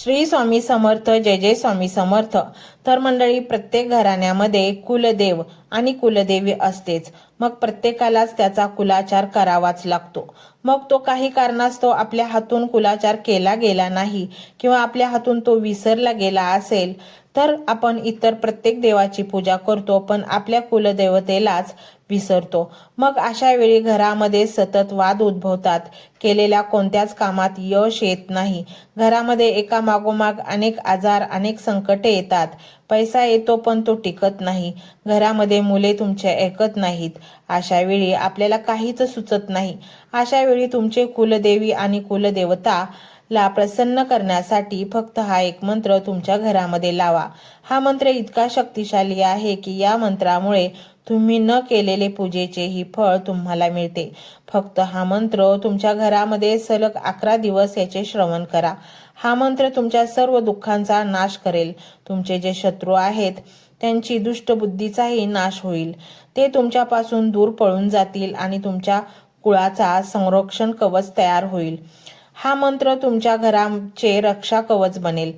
श्री स्वामी समर्थ, जय जय स्वामी समर्थ। तर मंडळी, प्रत्येक घराण्यामध्ये कुलदेव आणि कुलदेवी असतेच। मग प्रत्येकालाच त्याचा कुलाचार करावाच लागतो। मग तो काही कारणास्तव आपल्या हातून कुलाचार केला गेला नाही किंवा आपल्या हातून तो विसरला गेला असेल तर आपण इतर प्रत्येक देवाची पूजा करतो, पण आपल्या कुलदेवतेलाच विसरतो। मग अशा वेळी घरामध्ये सतत वाद उद्भवतात, केलेल्या कोणत्याच कामात यश येत नाही, घरामध्ये एका मागोमाग अनेक आजार, अनेक संकटे येतात, पैसा येतो पण तो टिकत नाही, घरामध्ये मुले तुमचे ऐकत नाहीत। अशा वेळी आपल्याला काहीच सुचत नाही। अशा वेळी तुमचे कुलदेवी आणि कुलदेवता ला प्रसन्न करण्यासाठी फक्त हा एक मंत्र तुमच्या घरामध्ये लावा। हा मंत्र इतका शक्तिशाली आहे की या मंत्रामुळे तुम्ही न केलेले पूजेचेही फळ तुम्हाला मिळते। फक्त हा मंत्र तुमच्या घरामध्ये सलग 11 दिवस याचे श्रवण करा। हा मंत्र तुमच्या सर्व दुःखांचा नाश करेल। तुमचे जे शत्रू आहेत त्यांची दुष्ट बुद्धीचाही नाश होईल। ते तुमच्यापासून दूर पळून जातील आणि तुमच्या कुळाचा संरक्षण कवच तयार होईल। हा मंत्र तुमच्या घराचे रक्षा कवच बनेल,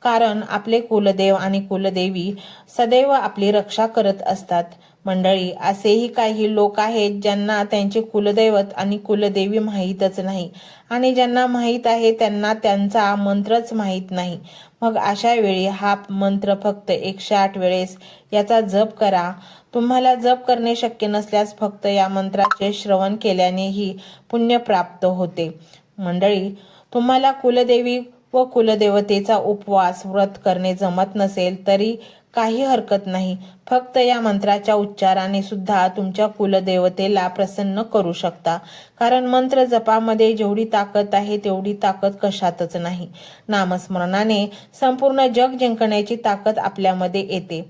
कारण आपले कुलदेव आणि कुलदेवी सदैव आपली रक्षा करत असतात। मंडळी, असेही काही लोक आहेत ज्यांना त्यांचे कुलदैवत आणि कुलदेवी माहीतच नाही, आणि ज्यांना माहीत आहे त्यांना त्यांचा मंत्रच माहीत नाही। मग अशा वेळी हा मंत्र फक्त 108 वेळेस याचा जप करा। तुम्हाला जप करणे शक्य नसल्यास फक्त या मंत्राचे श्रवण केल्यानेही पुण्य प्राप्त होते। मंडळी, तुम्हाला कुलदेवी व कुलदेवतेचा उपवास व्रत करणे जमत नसेल तरी काही हरकत नाही। फक्त या मंत्राच्या उच्चाराने सुद्धा तुमच्या कुलदेवतेला प्रसन्न करू शकता, कारण मंत्र जपामध्ये जेवढी ताकद आहे तेवढी ताकद कशातच नाही। नामस्मरणाने संपूर्ण जग जिंकण्याची ताकद आपल्यामध्ये येते।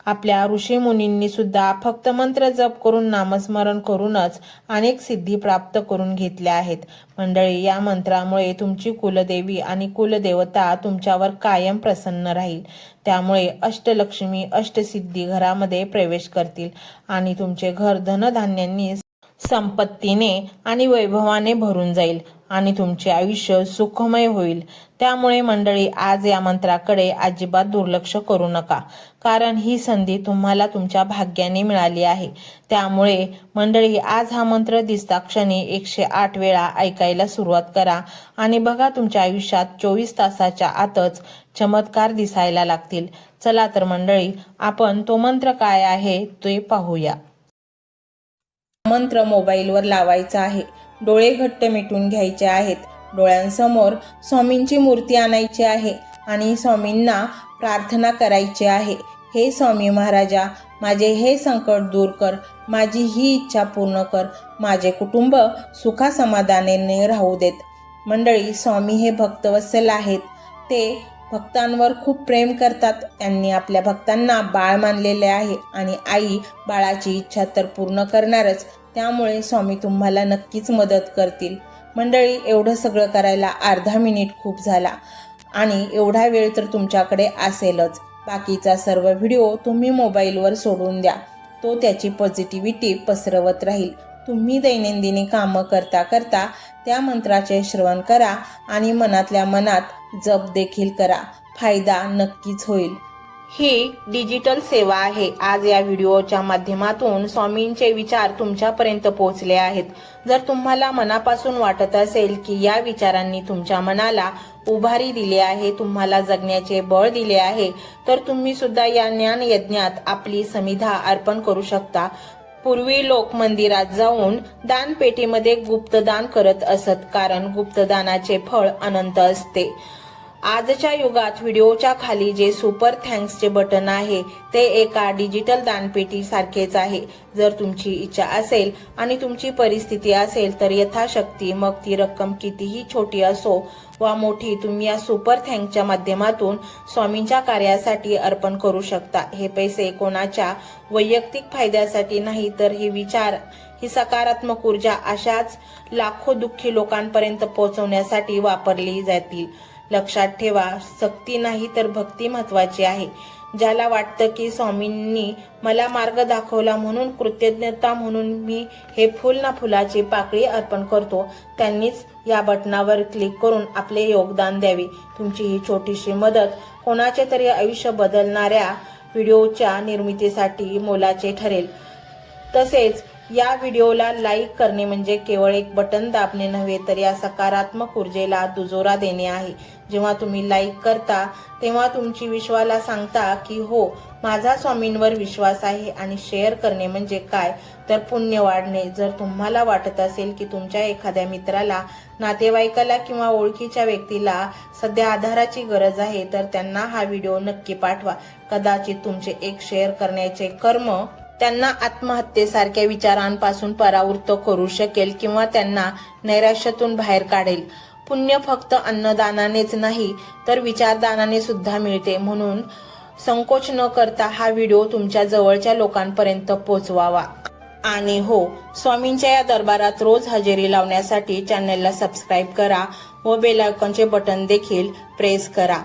आपल्या ऋषीमुनींनी सुद्धा फक्त मंत्र जप करून, नामस्मरण करूनच अनेक सिद्धी प्राप्त करून घेतल्या आहेत। मंडळी, या मंत्रामुळे तुमची कुलदेवी आणि कुलदेवता तुमच्यावर कायम प्रसन्न राहील। त्यामुळे अष्टलक्ष्मी, अष्टसिद्धी घरामध्ये प्रवेश करतील आणि तुमचे घर धनधान्यांनी, संपत्तीने आणि वैभवाने भरून जाईल आणि तुमचे आयुष्य सुखमय होईल। त्यामुळे मंडळी, आज या मंत्राकडे अजिबात दुर्लक्ष करू नका, कारण ही संधी तुम्हाला तुमच्या भाग्याने मिळाली आहे। त्यामुळे मंडळी, आज हा मंत्र दिसता क्षणी 108 वेळा ऐकायला सुरुवात करा आणि बघा, तुमच्या आयुष्यात 24 तासाच्या आतच चमत्कार दिसायला लागतील। चला तर मंडळी, आपण तो मंत्र काय आहे ते पाहूया। मंत्र मोबाईलवर लावायचा आहे। डोळे घट्ट मिटून घ्यायचे आहेत। डोळ्यांसमोर स्वामींची मूर्ती आणायची आहे आणि स्वामींना प्रार्थना करायची आहे। हे स्वामी महाराजा, माझे हे संकट दूर कर, माझी ही इच्छा पूर्ण कर, माझे कुटुंब सुखासमाधानाने राहू देत। मंडळी, स्वामी हे भक्तवत्सल आहेत। ते भक्तांवर खूप प्रेम करतात। त्यांनी आपल्या भक्तांना बाळ मानलेले आहे आणि आई बाळाची इच्छा तर पूर्ण करणारच। त्यामुळे स्वामी तुम्हाला नक्कीच मदत करतील। मंडळी, एवढं सगळं करायला अर्धा मिनिट खूप झाला आणि एवढा वेळ तर तुमच्याकडे असेलच। बाकीचा सर्व व्हिडिओ तुम्ही मोबाईलवर सोडून द्या, तो त्याची पॉझिटिव्हिटी पसरवत राहील। तुम्ही दैनंदिनी कामं करता करता त्या मंत्राचे श्रवण करा आणि मनातल्या मनात जप देखील करा, फायदा नक्कीच होईल। ही डिजिटल सेवा आहे। आज या व्हिडिओच्या माध्यमातून स्वामींचे विचार तुमच्यापर्यंत पोहोचले आहेत। जर तुम्हाला मनापासून वाटत असेल की या विचारांनी तुमच्या मनाला उभारी दिली आहे, तुम्हाला जगण्याचे बळ दिले आहे, तर तुम्ही सुद्धा या ज्ञान यज्ञात आपली समिधा अर्पण करू शकता। पूर्वी लोक मंदिरात जाऊन दानपेटीमध्ये गुप्तदान करत असत, कारण गुप्तदानाचे फळ अनंत असते। आजच्या युगात व्हिडिओच्या खाली जे सुपर थँक्सचे बटन आहे ते एका डिजिटल दानपेटी सारखेच आहे। जर तुमची इच्छा असेल आणि तुमची परिस्थिती असेल तर यथाशक्ती, मग ती रक्कम कितीही छोटी असो वा मोठी, तुम्ही या सुपर थँक्सच्या माध्यमातून स्वामींच्या कार्यासाठी अर्पण करू शकता। हे पैसे कोणाच्या वैयक्तिक फायद्यासाठी नाही, तर हे विचार, ही सकारात्मक ऊर्जा अशाच लाखो दुःखी लोकांपर्यंत पोहोचवण्यासाठी वापरली जातील। लक्षात ठेवा, सक्ती नाही तर भक्ती महत्वाची आहे। ज्याला वाटतं की स्वामींनी मला मार्ग दाखवला म्हणून कृतज्ञता म्हणून मी हे फुल ना फुलाची पाकळी अर्पण करतो, त्यांनीच या बटनावर क्लिक करून आपले योगदान द्यावे. तुमची ही छोटीशी मदत कोणाचे तरी आयुष्य बदलणाऱ्या व्हिडिओच्या निर्मितीसाठी मोलाचे ठरेल. तसेच या व्हिडिओला लाईक करणे म्हणजे केवळ एक बटन दाबणे नव्हे तर या सकारात्मक ऊर्जेला दुजोरा देणे आहे. जेव्हा तुम्ही लाईक करता तेव्हा तुमची विश्वाला सांगता की हो, माझा स्वामींवर विश्वास आहे. आणि शेअर करणे म्हणजे काय तर पुण्य वाढणे. जर तुम्हाला वाटत असेल की तुमच्या एखाद्या मित्राला, नातेवाईकाला किंवा ओळखीच्या व्यक्तीला सध्या आधाराची गरज आहे तर त्यांना हा व्हिडिओ नक्की पाठवा. कदाचित तुमचे एक शेअर करण्याचे कर्म त्यांना आत्महत्येसारख्या विचारांपासून परावृत्त करू शकेल किंवा त्यांना नैराश्यातून बाहेर काढेल. पुण्य फक्त अन्नदानानेच नाही तर विचारदानाने सुद्धा मिळते. म्हणून संकोच न करता हा व्हिडिओ तुमच्या जवळच्या लोकांपर्यंत पोहोचवावा. आणि हो, स्वामींच्या या दरबारात रोज हजेरी लावण्यासाठी चॅनलला सबस्क्राईब करा व बेल आयकॉनचे बटन देखील प्रेस करा.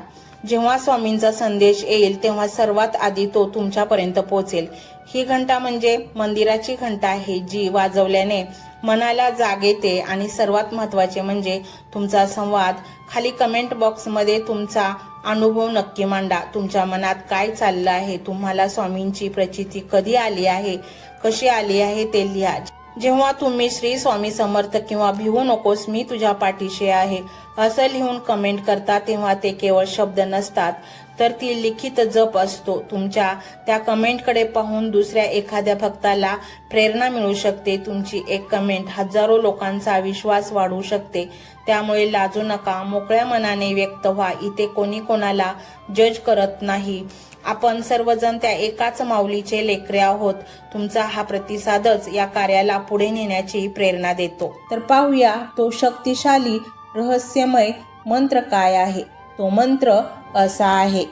जेव्हा स्वामींचा संदेश येईल तेव्हा सर्वात आधी तो तुमच्यापर्यंत पोहोचेल. ही घंटा म्हणजे मंदिराची घंटा आहे जी वाजवल्याने मनाला जाग येते. आणि सर्वात महत्त्वाचे म्हणजे तुमचा संवाद. खाली कमेंट बॉक्समध्ये तुमचा अनुभव नक्की मांडा. तुमच्या मनात काय चाललं आहे, तुम्हाला स्वामींची प्रचिती कधी आली आहे, कशी आली आहे ते लिहा. जेव्हा तुम्ही श्री स्वामी समर्थ किंवा भिवू नकोस मी तुझ्या पाठीशी आहे असं लिहून कमेंट करता तेव्हा ते केवळ शब्द नसतात तर ती लिखित जप असतो. तुमच्या त्या कमेंटकडे पाहून दुसऱ्या एखाद्या भक्ताला प्रेरणा मिळू शकते. तुमची एक कमेंट हजारो लोकांचा विश्वास वाढवू शकते. त्यामुळे लाजू नका, मोकळ्या मनाने व्यक्त व्हा. इथे कोणी कोणाला जज करत नाही. आपण सर्वजण त्या एकाच माऊलीचे लेकरे आहोत. तुमचा हा प्रतिसादच या कार्याला पुढे नेण्याची प्रेरणा देतो. तर पाहूया तो शक्तिशाली रहस्यमय मंत्र काय आहे. तो मंत्र असा आहे.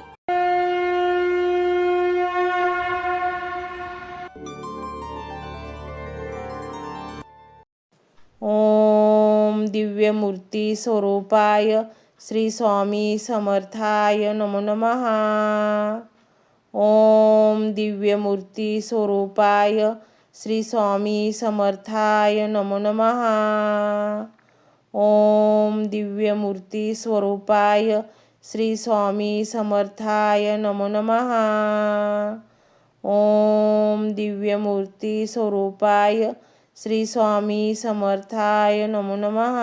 ओम दिव्यमूर्ती स्वरूपाय श्री स्वामी समर्थाय नमो नमः. ओम दिव्यमूर्ती स्वरूपाय श्री स्वामी समर्थाय नमो नमः. ओम दिव्यमूर्ती स्वरूपाय श्री स्वामी समर्थाय नमो नमः. ओम दिव्यमूर्ती स्वरूपाय श्री स्वामी समर्थाय नमो नमः.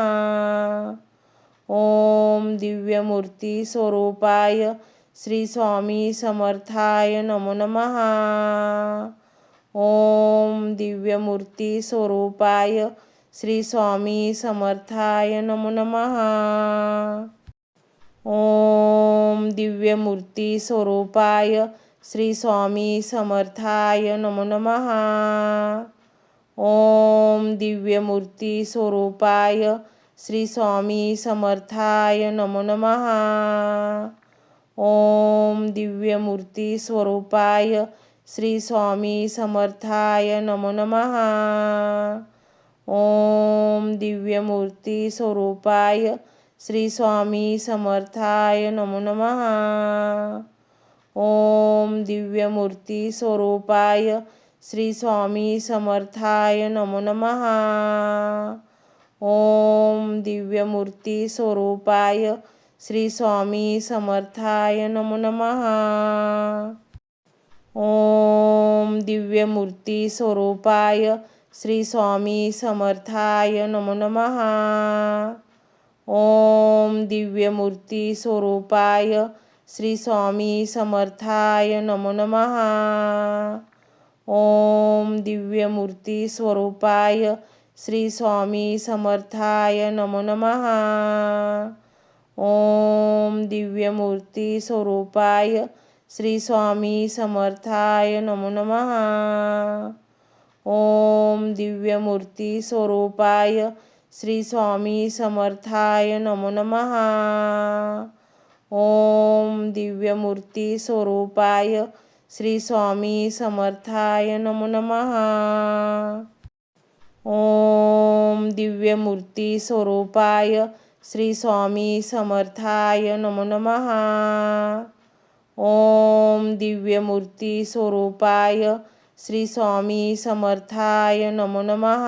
ओम दिव्यमूर्ती स्वरूपाय श्री स्वामी समर्थाय नमो नमः. ओम दिव्यमूर्ती स्वरूपाय श्री स्वामी समर्थाय नमो नमः. ओम दिव्यमूर्ती स्वरूपाय श्री स्वामी समर्थाय नमो नमः. ओम दिव्यमूर्ती स्वरूपाय श्री स्वामी समर्थाय नमो नमः. ओम दिव्यमूर्ती स्वरूपाय श्री स्वामी समर्थाय नमो नमः. ओम दिव्यमूर्ती स्वरूपाय श्री स्वामी समर्थाय नमो नमः. ओम दिव्यमूर्ती स्वरूपाय श्री स्वामी समर्थाय नमो नमः. ओम दिव्यमूर्ती स्वरूपाय श्री स्वामी समर्थाय नमो नमः. ओम दिव्यमूर्ती स्वरूपाय श्री स्वामी समर्थाय नमो नमः. ओम दिव्यमूर्ती स्वरूपाय श्री स्वामी समर्थाय नमो नमः. ओम दिव्यमूर्ती स्वरूपाय श्री स्वामी समर्थाय नमो नमः. ओम दिव्यमूर्ती स्वरूपाय श्री स्वामी समर्थाय नमो नमः. ओम दिव्यमूर्ती स्वरूपाय श्री स्वामी समर्थाय नमो नमः. ओम दिव्यमूर्ती स्वरूपाय श्री स्वामी समर्थाय नमो नमः. ओम दिव्यमूर्ती स्वरूपाय श्री स्वामी समर्थाय नमो नमः. ओम दिव्यमूर्ती स्वरूपाय श्री स्वामी समर्थाय नमो नमः।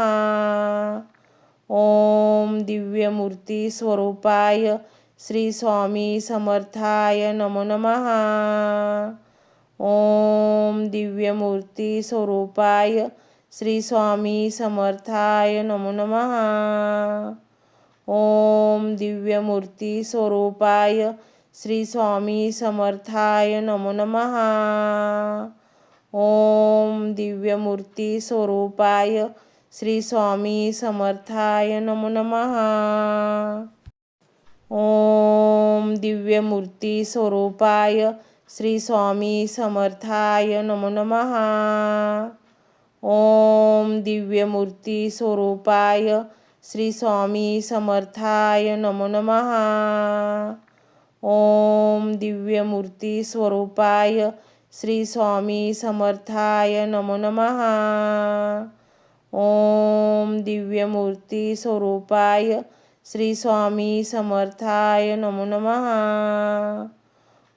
ओम दिव्यमूर्ती स्वरूपाय श्री स्वामी समर्थाय नमो नमः। ओम दिव्यमूर्ती स्वरूपाय श्री स्वामी समर्थाय नमो नमः। ओम दिव्यमूर्ती स्वरूपाय श्री स्वामी समर्थाय नमो नमः। ओम दिव्यमूर्ती स्वरूपाय श्री स्वामी समर्थाय नमो नमः। ओम दिव्यमूर्ती स्वरूपाय श्री स्वामी समर्थाय नमो नमः। ओम दिव्यमूर्ती स्वरूपाय श्री स्वामी समर्थाय नमो नमः। ओम दिव्यमूर्ती स्वरूपाय श्री स्वामी समर्थाय नमो नमः। ओम दिव्यमूर्ती स्वरूपाय श्री स्वामी समर्थाय नमो नमः।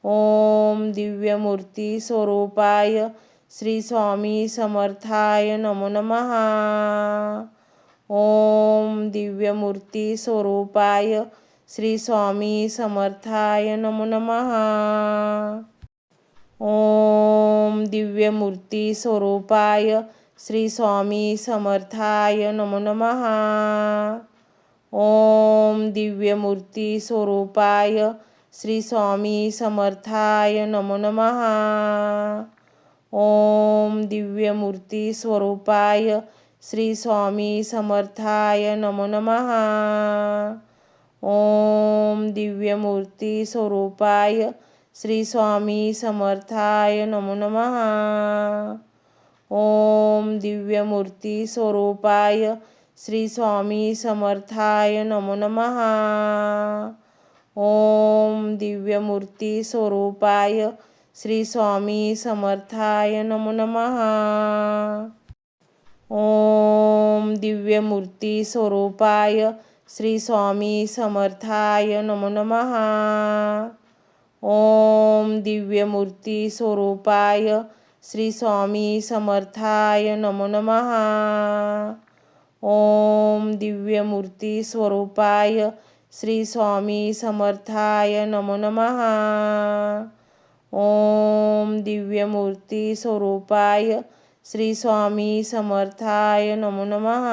ओम दिव्यमूर्ती स्वरूपाय श्री स्वामी समर्थाय नमो नमः। ओम दिव्यमूर्ती स्वरूपाय श्री स्वामी समर्थाय नमो नमः। ओम दिव्यमूर्ती स्वरूपाय श्री स्वामी समर्थाय नमो नमः। ओम दिव्यमूर्ती स्वरूपाय श्री स्वामी समर्थाय नमो नमः। ओम दिव्यमूर्ती स्वरूपाय श्री स्वामी समर्थाय नमो नमः। ओम दिव्यमूर्ती स्वरूपाय श्री स्वामी समर्थाय नमो नमः। ओम दिव्यमूर्ती स्वरूपाय श्री स्वामी समर्थाय नमो नमः। ओम दिव्यमूर्ती स्वरूपाय श्री स्वामी समर्थाय नमो नमः। ओम दिव्यमूर्ती स्वरूपाय श्री स्वामी समर्थाय नमो नमः। ओम दिव्यमूर्ती स्वरूपाय श्री स्वामी समर्थाय नमो नमः। ओम दिव्यमूर्ती स्वरूपाय श्री स्वामी समर्थाय नमो नमः। ओम दिव्यमूर्ती स्वरूपाय श्री स्वामी समर्थाय नमो नमः।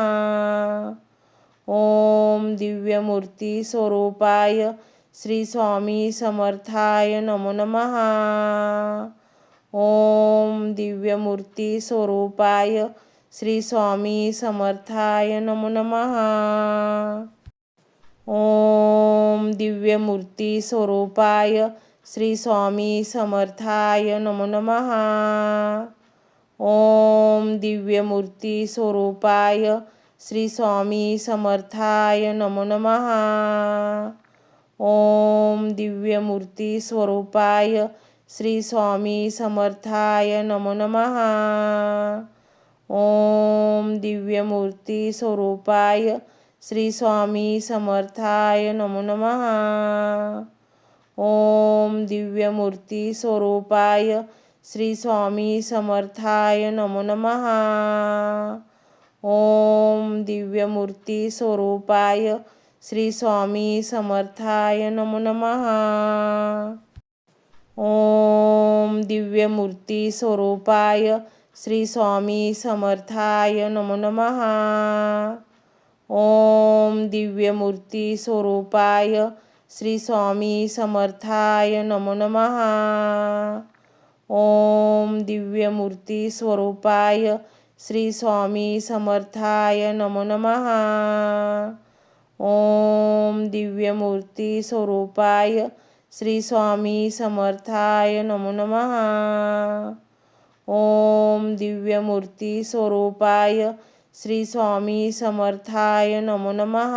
ओम दिव्यमूर्ती स्वरूपाय श्री स्वामी समर्थाय नमो नमः। ओम दिव्यमूर्ती स्वरूपाय श्री स्वामी समर्थाय नमो नमः। ओम दिव्यमूर्ती स्वरूपाय श्री स्वामी समर्थाय नमो नमः। ओम दिव्यमूर्ती स्वरूपाय श्री स्वामी समर्थाय नमो नमः। ओम दिव्यमूर्ती स्वरूपाय श्री स्वामी समर्थाय नमो नमः। ओम दिव्यमूर्ती स्वरूपाय श्री स्वामी समर्थाय नमो नमः। ओम दिव्यमूर्ती स्वरूपाय श्री स्वामी समर्थाय नमो नमः। ओम दिव्यमूर्ती स्वरूपाय श्री स्वामी समर्थाय नमो नमः। ओम दिव्यमूर्ती स्वरूपाय श्री स्वामी समर्थाय नमो नमः। ओम दिव्यमूर्ती स्वरूपाय श्री स्वामी समर्थाय नमो नमः। ओम दिव्यमूर्ती स्वरूपाय श्री स्वामी समर्थाय नमो नमः। ओम दिव्यमूर्ती स्वरूपाय श्री स्वामी समर्थाय नमो नमः। ओम दिव्यमूर्ती स्वरूपाय श्री स्वामी समर्थाय नमो नमः।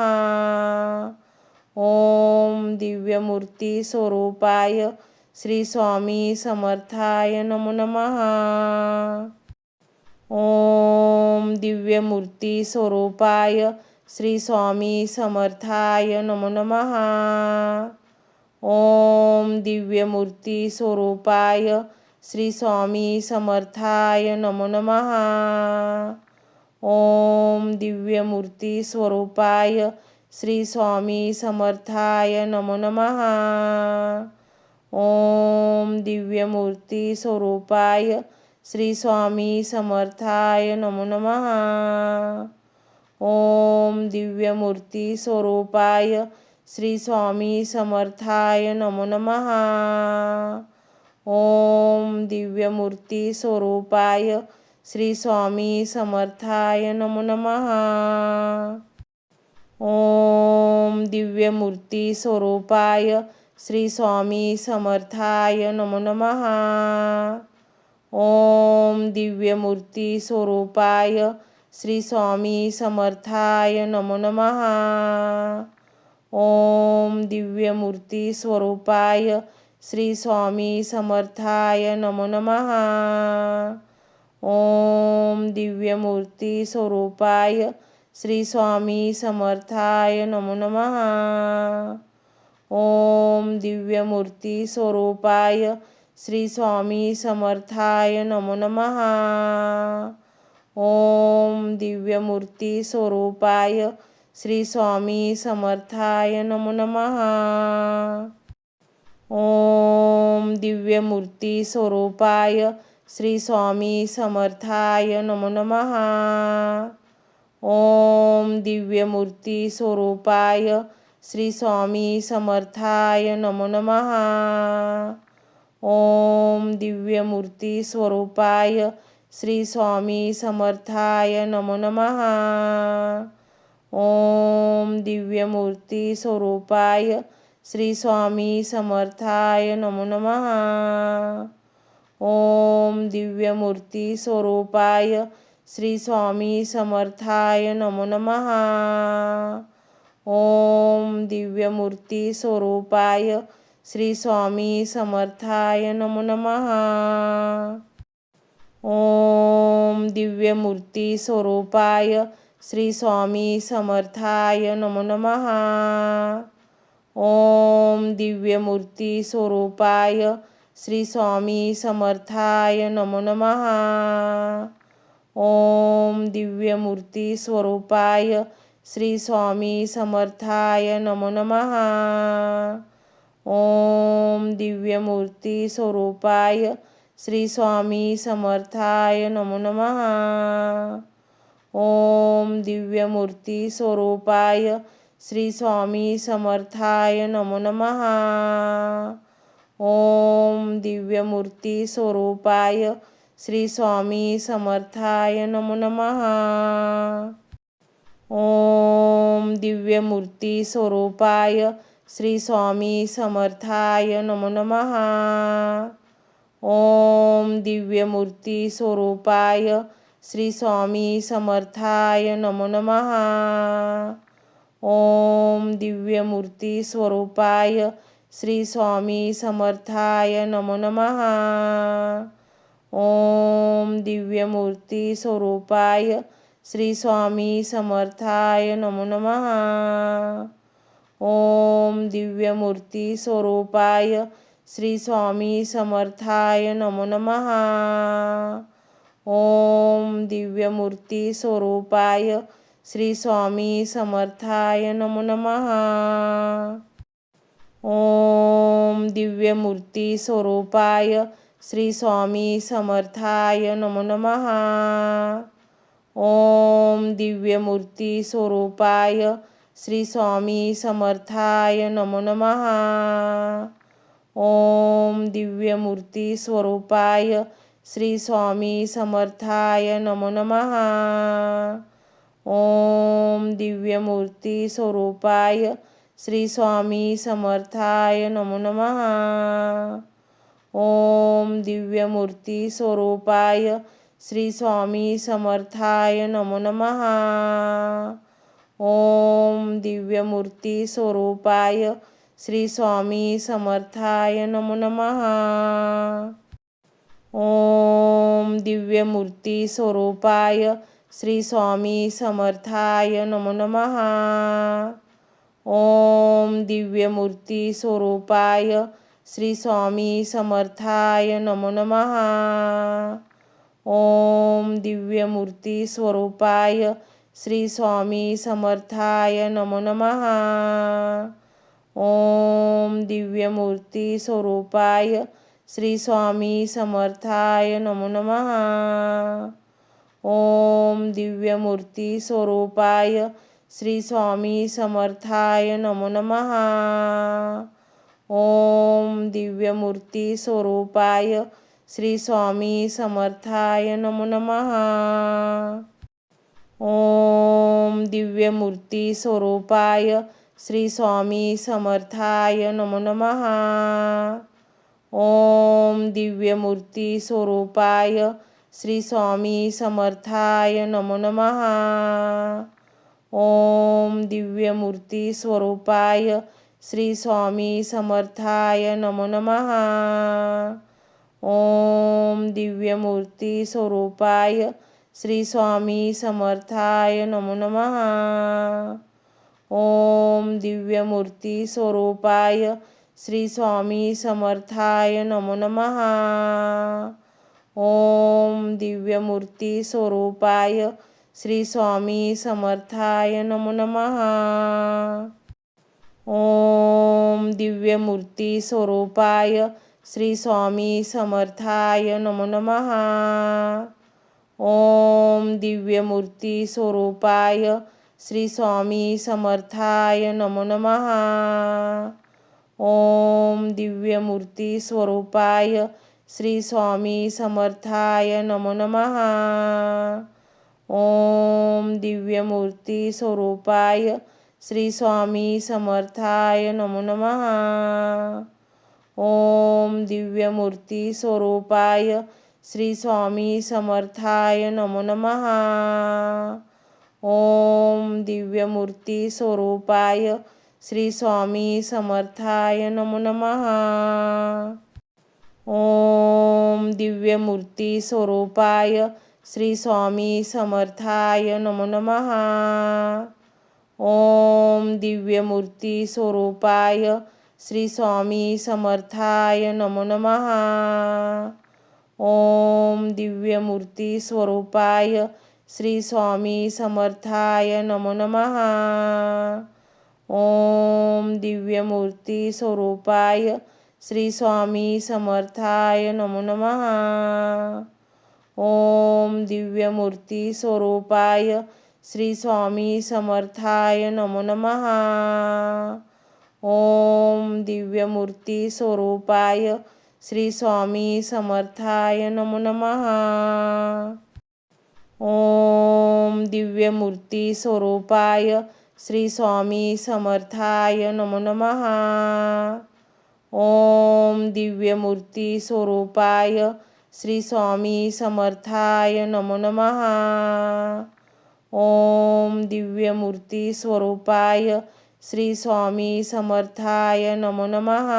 ओम दिव्यमूर्ती स्वरूपाय श्री स्वामी समर्थाय नमो नमः। ओम दिव्यमूर्ती स्वरूपाय श्री स्वामी समर्थाय नमो नमः। ओम दिव्यमूर्ती स्वरूपाय श्री स्वामी समर्थाय नमो नमः। ओम दिव्यमूर्ती स्वरूपाय श्री स्वामी समर्थाय नमो नमः। ओम दिव्यमूर्ती स्वरूपाय श्री स्वामी समर्थाय नमो नमः। ओम दिव्यमूर्ती स्वरूपाय श्री स्वामी समर्थाय नमो नमः। ओम दिव्यमूर्ती स्वरूपाय श्री स्वामी समर्थाय नमो नमः। ओम दिव्यमूर्ती स्वरूपाय श्री स्वामी समर्थाय नमो नमः। ओम दिव्यमूर्ती स्वरूपाय श्री स्वामी समर्थाय नमो नमः। ओम दिव्यमूर्ती स्वरूपाय श्री स्वामी समर्थाय नमो नमः। ओम दिव्यमूर्ती स्वरूपाय श्री स्वामी समर्थाय नमो नमः। ओम दिव्यमूर्ती स्वरूपाय श्री स्वामी समर्थाय नमो नमः। ओम दिव्यमूर्ती स्वरूपाय श्री स्वामी समर्थाय नमो नमः। ओम दिव्यमूर्ती स्वरूपाय श्री स्वामी समर्थाय नमो नमः। ओम दिव्यमूर्ती स्वरूपाय श्री स्वामी समर्थाय नमो नमः। ओम दिव्यमूर्ती स्वरूपाय श्री स्वामी समर्थाय नमो नमः। ओम दिव्यमूर्ती स्वरूपाय श्री स्वामी समर्थाय नमो नमः। ओम दिव्यमूर्ती स्वरूपाय श्री स्वामी समर्थाय नमो नमः। ओम दिव्यमूर्ती स्वरूपाय श्री स्वामी समर्थाय नमो नमः। ओम दिव्यमूर्ती स्वरूपाय श्री स्वामी समर्थाय नमो नमः। ओम दिव्यमूर्ती स्वरूपाय श्री स्वामी समर्थाय नमो नमः। ओम दिव्यमूर्ती स्वरूपाय श्री स्वामी समर्थाय नमो नमः। ओम दिव्यमूर्ती स्वरूपाय श्री स्वामी समर्थाय नमो नमः। ओम दिव्यमूर्ती स्वरूपाय श्री स्वामी समर्थाय नमो नमः। ओम दिव्यमूर्ती स्वरूपाय श्री स्वामी समर्थाय नमो नमः। ओम दिव्यमूर्ती स्वरूपाय श्री स्वामी समर्थाय नमो नमः। ओम दिव्यमूर्ती स्वरूपाय श्री स्वामी समर्थाय नमो नमः। ओम दिव्यमूर्ती स्वरूपाय श्री स्वामी समर्थाय नमो नमः। ओम दिव्यमूर्ती स्वरूपाय श्री स्वामी समर्थाय नमो नमः। ओम दिव्यमूर्ती स्वरूपाय श्री स्वामी समर्थाय नमो नमः। ओम दिव्यमूर्ती स्वरूपाय श्री स्वामी समर्थाय नमो नमः। ओम दिव्यमूर्ती स्वरूपाय श्री स्वामी समर्थाय नमो नमः। ओम दिव्यमूर्ती स्वरूपाय श्री स्वामी समर्थाय नमो नमः। ओम दिव्यमूर्ती स्वरूपाय श्री स्वामी समर्थाय नमो नमः। ओम दिव्यमूर्ती स्वरूपाय श्री स्वामी समर्थाय नमो नमः। ओम दिव्यमूर्ती स्वरूपाय श्री स्वामी समर्थाय नमो नमः। ओम दिव्यमूर्ती स्वरूपाय श्री स्वामी समर्थाय नमो नमः। ओम दिव्यमूर्ती स्वरूपाय श्री स्वामी समर्थाय नमो नमः। ओम दिव्यमूर्ती स्वरूपाय श्री स्वामी समर्थाय नमो नमः। ओम दिव्यमूर्ती स्वरूपाय श्री स्वामी समर्थाय नमो नमः। ओम दिव्यमूर्ती स्वरूपाय श्री स्वामी समर्थाय नमो नमः। ओम दिव्यमूर्ती स्वरूपाय श्री स्वामी समर्थाय नमो नमः। ओम दिव्यमूर्ती स्वरूपाय श्री स्वामी समर्थाय नमो नमः। ओम दिव्यमूर्ती स्वरूपाय श्री स्वामी समर्थाय नमो नमः। ओम दिव्यमूर्ती स्वरूपाय श्री स्वामी समर्थाय नमो नमः। ओम दिव्यमूर्ती स्वरूपाय श्री स्वामी समर्थाय नमो नमः। ओम दिव्यमूर्ती स्वरूपाय श्री स्वामी समर्थाय नमो नमः। ओम दिव्यमूर्ती स्वरूपाय श्री स्वामी समर्थाय नमो नमः। ओम दिव्यमूर्ती स्वरूपाय श्री स्वामी समर्थाय नमो नमः। ओम दिव्यमूर्ती स्वरूपाय श्री स्वामी समर्थाय नमो नमः। ओम दिव्यमूर्ती स्वरूपाय श्री स्वामी समर्थाय नमो नमः। ओम दिव्यमूर्ती स्वरूपाय श्री स्वामी समर्थाय नमो नमः। ओम दिव्यमूर्ती स्वरूपाय श्री स्वामी समर्थाय नमो नमः। ओम दिव्यमूर्ती स्वरूपाय श्री स्वामी समर्थाय नमो नमः। ओम दिव्यमूर्ती स्वरूपाय श्री स्वामी समर्थाय नमो नमः। ओम दिव्यमूर्ती स्वरूपाय श्री स्वामी समर्थाय नमो नमः। ओम दिव्यमूर्ती स्वरूपाय श्री स्वामी समर्थाय नमो नमः। ओम दिव्यमूर्ती स्वरूपाय श्री स्वामी समर्थाय नमो नमः। ओम दिव्यमूर्ती स्वरूपाय श्री स्वामी समर्थाय नमो नमः। ओम दिव्यमूर्ती स्वरूपाय श्री स्वामी समर्थाय नमो नमः। ओम दिव्यमूर्ती स्वरूपाय श्री स्वामी समर्थाय नमो नमः। ओम दिव्यमूर्ती स्वरूपाय श्री स्वामी समर्थाय नमो नमः। ओम दिव्यमूर्ती स्वरूपाय श्री स्वामी समर्थाय नमो नमः। ओम दिव्यमूर्ती स्वरूपाय श्री स्वामी समर्थाय नमो नमः।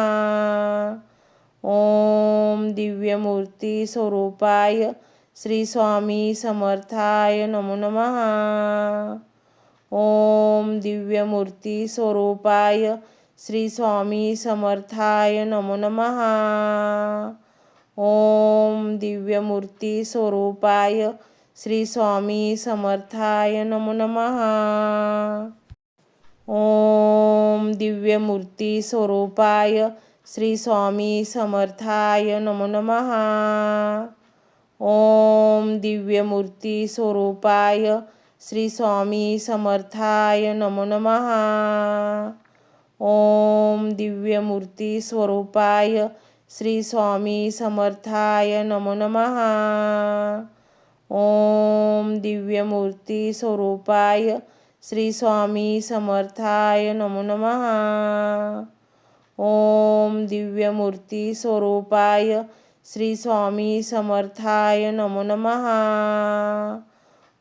ओम दिव्यमूर्ती स्वरूपाय श्री स्वामी समर्थाय नमो नमः। ओम दिव्यमूर्ती स्वरूपाय श्री स्वामी समर्थाय नमो नमः। ओम दिव्यमूर्ती स्वरूपाय श्री स्वामी समर्थाय नमो नमः। ओम दिव्यमूर्ती स्वरूपाय श्री स्वामी समर्थाय नमो नमः। ओम दिव्यमूर्ती स्वरूपाय श्री स्वामी समर्थाय नमो नमः। ओम दिव्यमूर्ती स्वरूपाय श्री स्वामी समर्थाय नमो नमः। ओम दिव्यमूर्ती स्वरूपाय श्री स्वामी समर्थाय नमो नमः। ओम दिव्यमूर्ती स्वरूपाय श्री स्वामी समर्थाय नमो नमः।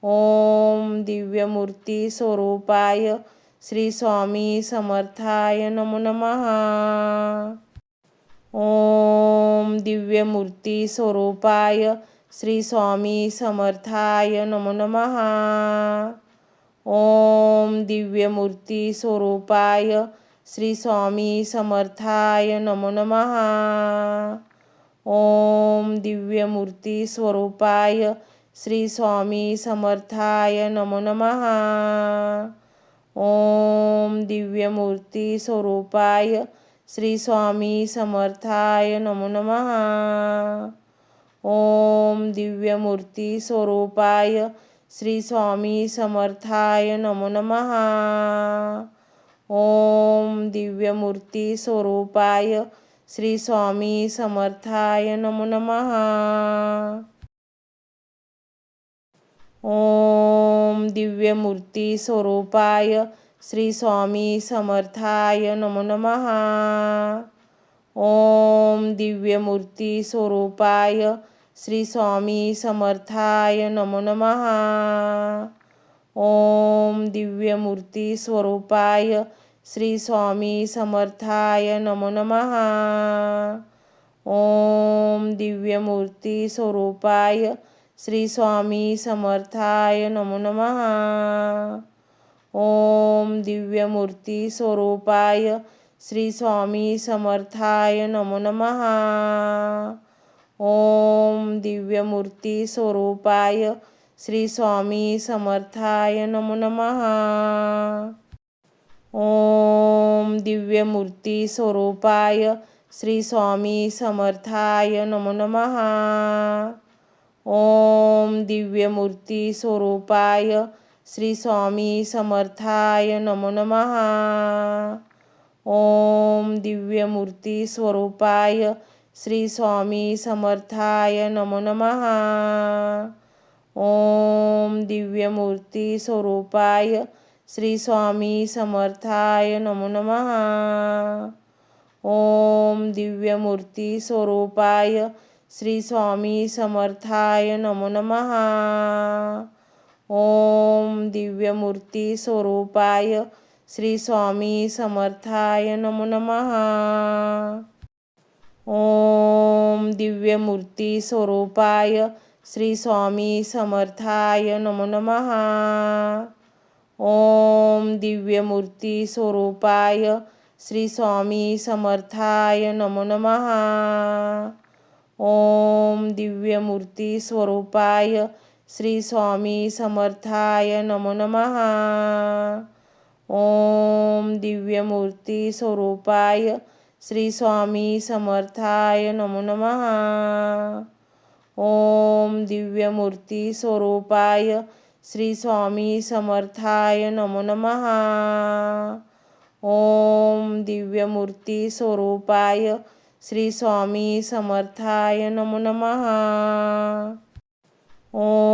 ओम दिव्यमूर्ती स्वरूपाय श्री स्वामी समर्थाय नमो नमः। ओम दिव्यमूर्ती स्वरूपाय श्री स्वामी समर्थाय नमो नमः। ओम दिव्यमूर्ती स्वरूपाय श्री स्वामी समर्थाय नमो नमः. ओम दिव्यमूर्ती स्वरूपाय श्री स्वामी समर्थाय नमो नमः. ओम दिव्यमूर्ती स्वरूपाय श्री स्वामी समर्थाय नमो नमः. ओम दिव्यमूर्ती स्वरूपाय श्री स्वामी समर्थाय नमो नमः. ओम दिव्यमूर्ती स्वरूपाय श्री स्वामी समर्थाय नमो नमः. ओम दिव्यमूर्ती स्वरूपाय श्री स्वामी समर्थाय नमो नमः. ओम दिव्यमूर्ती स्वरूपाय श्री स्वामी समर्थाय नमो नमः. ओम दिव्यमूर्ती स्वरूपाय श्री स्वामी समर्थाय नमो नमः. ओम दिव्यमूर्ती स्वरूपाय श्री स्वामी समर्थाय नमो नमः. ओम दिव्यमूर्ती स्वरूपाय श्री स्वामी समर्थाय नमो नमः. ओम दिव्यमूर्ती स्वरूपाय श्री स्वामी समर्थाय नमो नमः. ओम दिव्यमूर्ती स्वरूपाय श्री स्वामी समर्थाय नमो नमः. ओम दिव्यमूर्ती स्वरूपाय श्री स्वामी समर्थाय नमो नमः. ओम दिव्यमूर्ती स्वरूपाय श्री स्वामी समर्थाय नमो नमः. ओम दिव्यमूर्ती स्वरूपाय श्री स्वामी समर्थाय नमो नमः. ओम दिव्यमूर्ती स्वरूपाय श्री स्वामी समर्थाय नमो नमः. ओम दिव्यमूर्ती स्वरूपाय श्री स्वामी समर्थाय नमो नमः. ओम दिव्यमूर्ती स्वरूपाय श्री स्वामी समर्थाय नमो नमः. ओम दिव्यमूर्ती स्वरूपाय श्री स्वामी समर्थाय नमो नमः. ओम दिव्यमूर्ती स्वरूपाय श्री स्वामी समर्थाय नमो नमः. ओम दिव्यमूर्ती स्वरूपाय श्री स्वामी समर्थाय नमो नमः. ओम दिव्यमूर्ती स्वरूपाय श्री स्वामी समर्थाय नमो नमः. ओम दिव्यमूर्ती स्वरूपाय श्री स्वामी समर्थाय नमो नमः.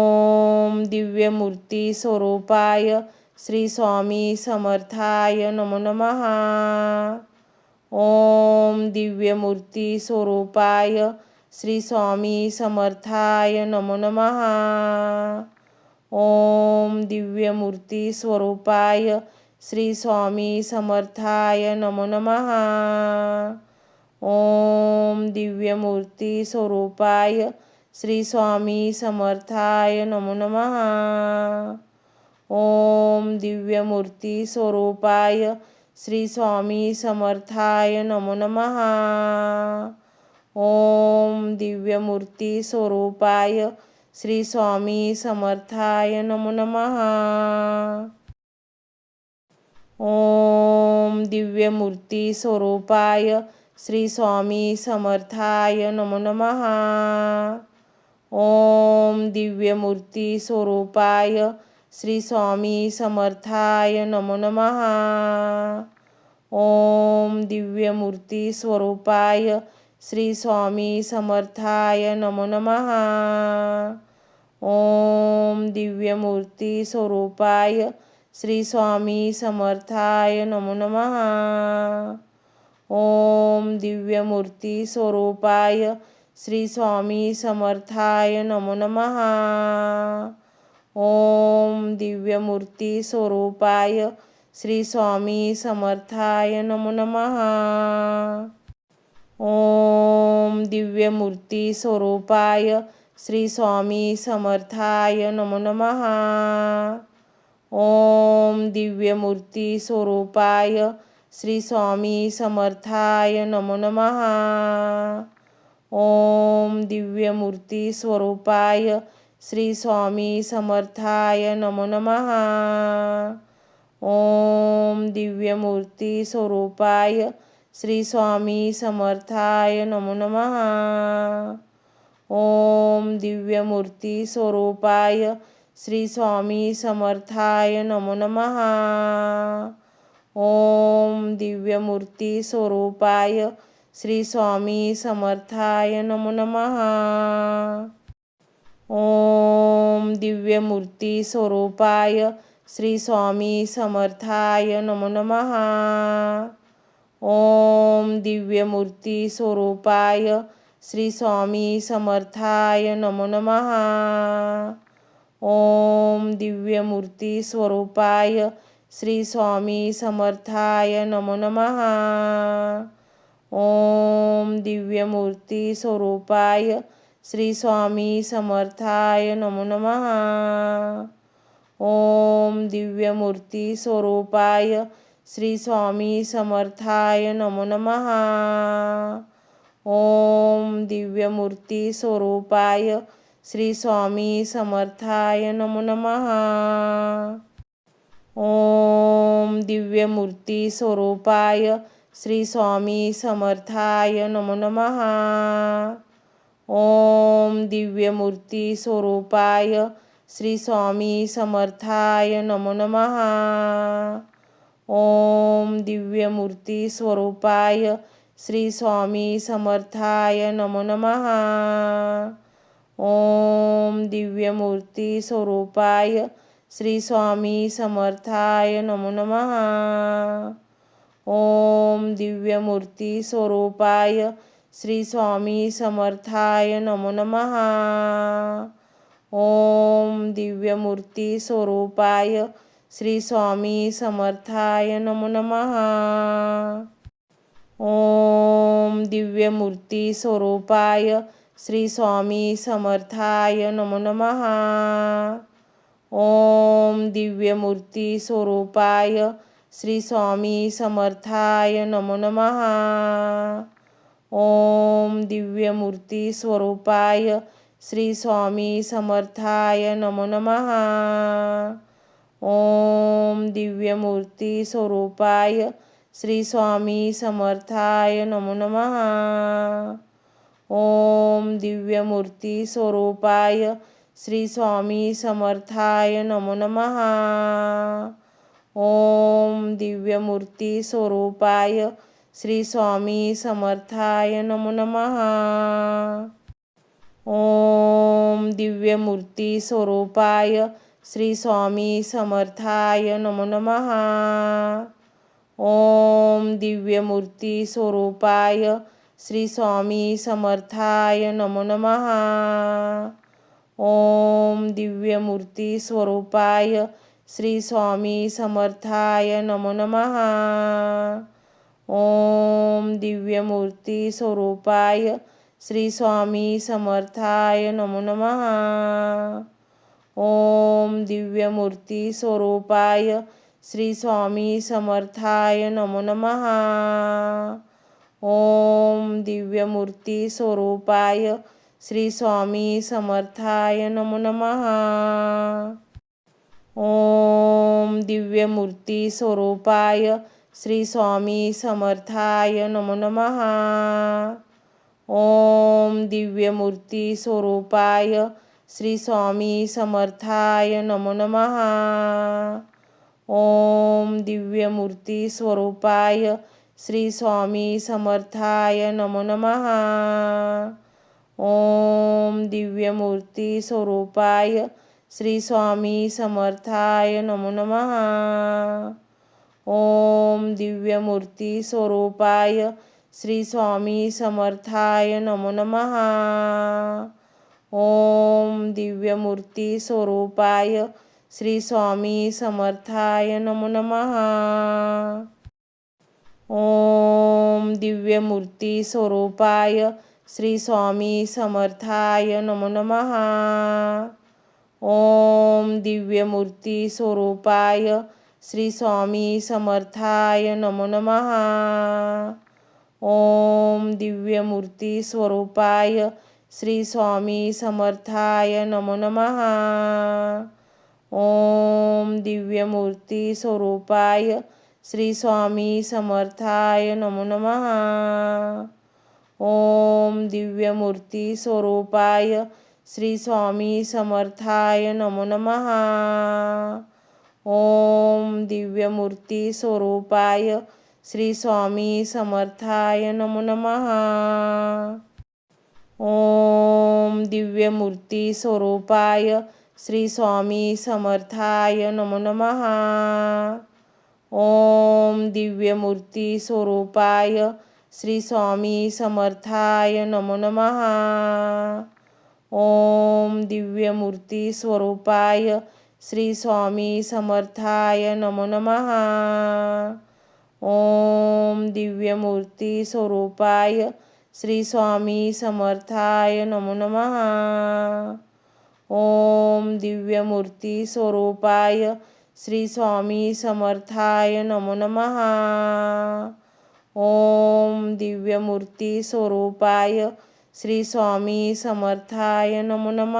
ओम दिव्यमूर्ती स्वरूपाय श्री स्वामी समर्थाय नमो नमः. ओम दिव्यमूर्ती स्वरूपाय श्री स्वामी समर्थाय नमो नमः. ओम दिव्यमूर्ती स्वरूपाय श्री स्वामी समर्थाय नमो नमः. ओम दिव्यमूर्ती स्वरूपाय श्री स्वामी समर्थाय नमो नमः. ओम दिव्यमूर्ती स्वरूपाय श्री स्वामी समर्थाय नमो नमः. ओम दिव्यमूर्ती स्वरूपाय श्री स्वामी समर्थाय नमो नमः. ओम दिव्यमूर्ती स्वरूपाय श्री स्वामी समर्थाय नमो नमः. ओम दिव्यमूर्ती स्वरूपाय श्री स्वामी समर्थाय नमो नमः. ओम दिव्यमूर्ती स्वरूपाय श्री स्वामी समर्थाय नमो नमः. ओम दिव्यमूर्ती स्वरूपाय श्री स्वामी समर्थाय नमो नमः. ओम दिव्यमूर्ती स्वरूपाय श्री स्वामी समर्थाय नमो नमः. ओम दिव्यमूर्ती स्वरूपाय श्री स्वामी समर्थाय नमो नमः. ओम दिव्यमूर्ती स्वरूपाय श्री स्वामी समर्थाय नमो नमः. ओम दिव्यमूर्ती स्वरूपाय श्री स्वामी समर्थाय नमो नमः। ओम दिव्यमूर्ती स्वरूपाय श्री स्वामी समर्थाय नमो नमः। ओम दिव्यमूर्ती स्वरूपाय श्री स्वामी समर्थाय नमो नमः। ओम दिव्यमूर्ती स्वरूपाय श्री स्वामी समर्थाय नमो नमः। ओम दिव्यमूर्ती स्वरूपाय श्री स्वामी समर्थाय नमो नमः। ओम दिव्यमूर्ती स्वरूपाय श्री स्वामी समर्थाय नमो नमः। ओम दिव्यमूर्ती स्वरूपाय श्री स्वामी समर्थाय नमो नमः। ओम दिव्यमूर्ती स्वरूपाय श्री स्वामी समर्थाय नमो नमः। ओम दिव्यमूर्ती स्वरूपाय श्री स्वामी समर्थाय नमो नमः। ओम दिव्यमूर्ती स्वरूपाय श्री स्वामी समर्थाय नमो नमः। ओम दिव्यमूर्ती स्वरूपाय श्री स्वामी समर्थाय नमो नमः। ओम दिव्यमूर्ती स्वरूपाय श्री स्वामी समर्थाय नमो नमः। ओम दिव्यमूर्ती स्वरूपाय श्री स्वामी समर्थाय नमो नमः। ओम दिव्यमूर्ती स्वरूपाय श्री स्वामी समर्थाय नमो नमः। ओम दिव्यमूर्ती स्वरूपाय श्री स्वामी समर्थाय नमो नमः। ओम दिव्यमूर्ती स्वरूपाय श्री स्वामी समर्थाय नमो नमः। ओम दिव्यमूर्ती स्वरूपाय श्री स्वामी समर्थाय नमो नमः। ओम दिव्यमूर्ती स्वरूपाय श्री स्वामी समर्थाय नमो नमः। ओम दिव्यमूर्ती स्वरूपाय श्री स्वामी समर्थाय नमो नमः। ओम दिव्यमूर्ती स्वरूपाय श्री स्वामी समर्थाय नमो नमः। ओम दिव्यमूर्ती स्वरूपाय श्री स्वामी समर्थाय नमो नमः। ओम दिव्यमूर्ती स्वरूपाय श्री स्वामी समर्थाय नमो नमः। ओम दिव्यमूर्ती स्वरूपाय श्री स्वामी समर्थाय नमो नमः। ओम दिव्यमूर्ती स्वरूपाय श्री स्वामी समर्थाय नमो नमः। ओम दिव्यमूर्ती स्वरूपाय श्री स्वामी समर्थाय नमो नमः। ओम दिव्यमूर्ती स्वरूपाय श्री स्वामी समर्थाय नमो नमः। ओम दिव्यमूर्ती स्वरूपाय श्री स्वामी समर्थाय नमो नमः। ओम दिव्यमूर्ती स्वरूपाय श्री स्वामी समर्थाय नमो नमः। ओम दिव्यमूर्ती स्वरूपाय श्री स्वामी समर्थाय नमो नमः। ओम दिव्यमूर्ती स्वरूपाय श्री स्वामी समर्थाय नमो नमः। ओम दिव्यमूर्ती स्वरूपाय श्री स्वामी समर्थाय नमो नमः। ओम दिव्यमूर्ती स्वरूपाय श्री स्वामी समर्थाय नमो नमः। ओम दिव्यमूर्ती स्वरूपाय श्री स्वामी समर्थाय नमो नमः। ओम दिव्यमूर्ती स्वरूपाय श्री स्वामी समर्थाय नमो नमः। ओम दिव्यमूर्ती स्वरूपाय श्री स्वामी समर्थाय नमो नमः। ओम दिव्यमूर्ती स्वरूपाय श्री स्वामी समर्थाय नमो नमः। ओम दिव्यमूर्ती स्वरूपाय श्री स्वामी समर्थाय नमो नमः। ओम दिव्यमूर्ती स्वरूपाय श्री स्वामी समर्थाय नमो नमः। ओम दिव्यमूर्ती स्वरूपाय श्री स्वामी समर्थाय नमो नमः। ओम दिव्यमूर्ती स्वरूपाय श्री स्वामी समर्थाय नमो नमः। ओम दिव्यमूर्ती स्वरूपाय श्री स्वामी समर्थाय नमो नमः। ओम दिव्यमूर्ती स्वरूपाय श्री स्वामी समर्थाय नमो नमः। ओम दिव्यमूर्ती स्वरूपाय श्री स्वामी समर्थाय नमो नमः। ओम दिव्यमूर्ती स्वरूपाय श्री स्वामी समर्थाय नमो नमः। ओम दिव्यमूर्ती स्वरूपाय श्री स्वामी समर्थाय नमो नमः। ओम दिव्यमूर्ती स्वरूपाय श्री स्वामी समर्थाय नमो नमः। ओम दिव्यमूर्ती स्वरूपाय श्री स्वामी समर्थाय नमो नमः।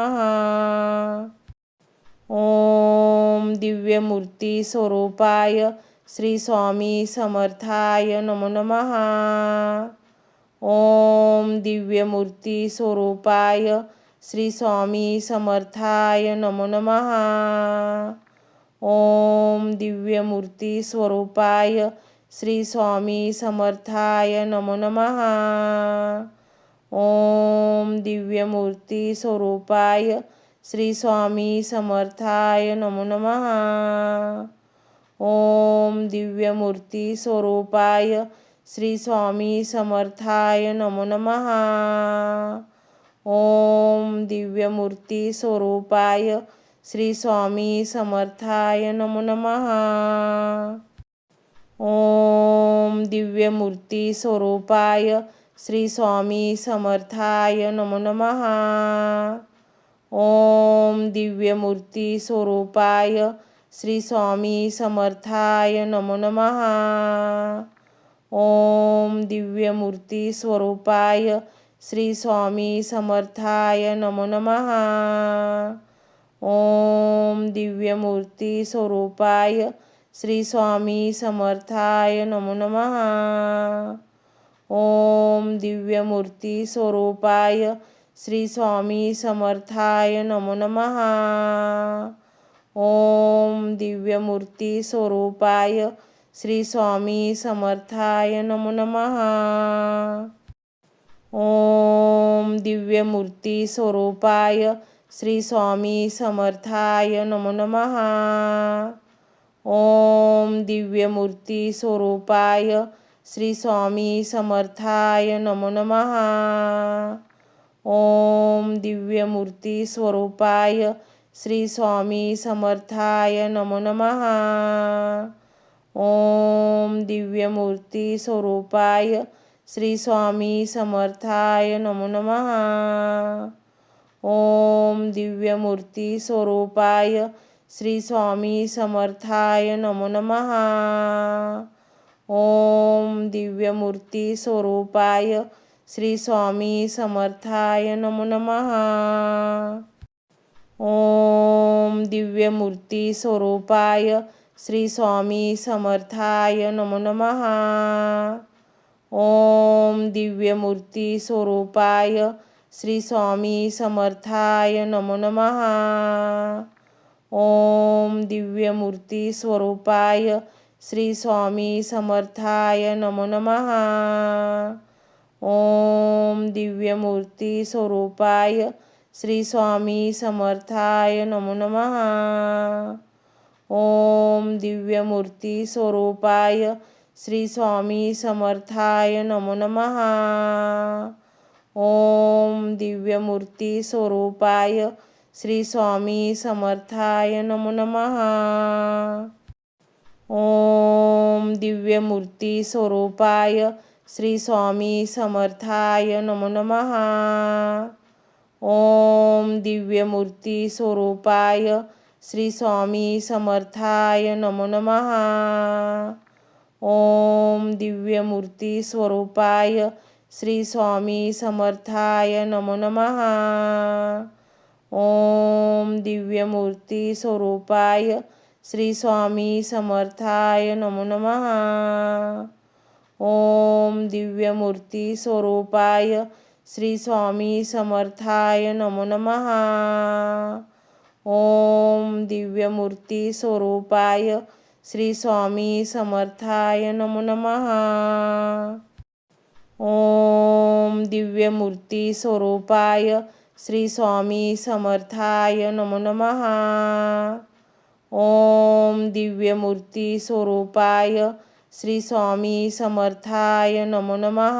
ओम दिव्यमूर्ती स्वरूपाय श्री स्वामी समर्थाय नमो नमः। ओम दिव्यमूर्ती स्वरूपाय श्री स्वामी समर्थाय नमो नमः। ओम दिव्यमूर्ती स्वरूपाय श्री स्वामी समर्थाय नमो नमः। ओम दिव्यमूर्ती स्वरूपाय श्री स्वामी समर्थाय नमो नमः। ओम दिव्यमूर्ती स्वरूपाय श्री स्वामी समर्थाय नमो नमः। ओम दिव्यमूर्ती स्वरूपाय श्री स्वामी समर्थाय नमो नमः। ओम दिव्यमूर्ती स्वरूपाय श्री स्वामी समर्थाय नमो नमः। ओम दिव्यमूर्ती स्वरूपाय श्री स्वामी समर्थाय नमो नमः। ओम दिव्यमूर्ती स्वरूपाय श्री स्वामी समर्थाय नमो नमः। ओम दिव्यमूर्ती स्वरूपाय श्री स्वामी समर्थाय नमो नमः। ओम दिव्यमूर्ती स्वरूपाय श्री स्वामी समर्थाय नमो नमः। ओम दिव्यमूर्ती स्वरूपाय श्री स्वामी समर्थाय नमो नमः। ओम दिव्यमूर्ती स्वरूपाय श्री स्वामी समर्थाय नमो नमः। ओम दिव्यमूर्ती स्वरूपाय श्री स्वामी समर्थाय नमो नमः। ओम दिव्यमूर्ती स्वरूपाय श्री स्वामी समर्थाय नमो नमः। ओम दिव्यमूर्ती स्वरूपाय श्री स्वामी समर्थाय नमो नमः। ओम दिव्यमूर्ती स्वरूपाय श्री स्वामी समर्थाय नमो नमः। ओम दिव्यमूर्ती स्वरूपाय श्री स्वामी समर्थाय नमो नमः। ओम दिव्यमूर्ती स्वरूपाय श्री स्वामी समर्थाय नमो नमः। ओम दिव्यमूर्ती स्वरूपाय श्री स्वामी समर्थाय नमो नमः। ओम दिव्यमूर्ती स्वरूपाय श्री स्वामी समर्थाय नमो नमः। ओम दिव्यमूर्ती स्वरूपाय श्री स्वामी समर्थाय नमो नमः। ओम दिव्यमूर्ती स्वरूपाय श्री स्वामी समर्थाय नमो नमः। ओम दिव्यमूर्ती स्वरूपाय श्री स्वामी समर्थाय नमो नमः। ओम दिव्यमूर्ती स्वरूपाय श्री स्वामी समर्थाय नमो नमः। ओम दिव्यमूर्ती स्वरूपाय श्री स्वामी समर्थाय नमो नमः। ओम दिव्यमूर्ती स्वरूपाय श्री स्वामी समर्थाय नमो नमः। ओम दिव्यमूर्ती स्वरूपाय श्री स्वामी समर्थाय नमो नमः। ओम दिव्यमूर्ती स्वरूपाय श्री स्वामी समर्थाय नमो नमः। ओम दिव्यमूर्ती स्वरूपाय श्री स्वामी समर्थाय नमो नमः। ओम दिव्यमूर्ती स्वरूपाय श्री स्वामी समर्थाय नमो नमः। ओम दिव्यमूर्ती स्वरूपाय श्री स्वामी समर्थाय नमो नमः।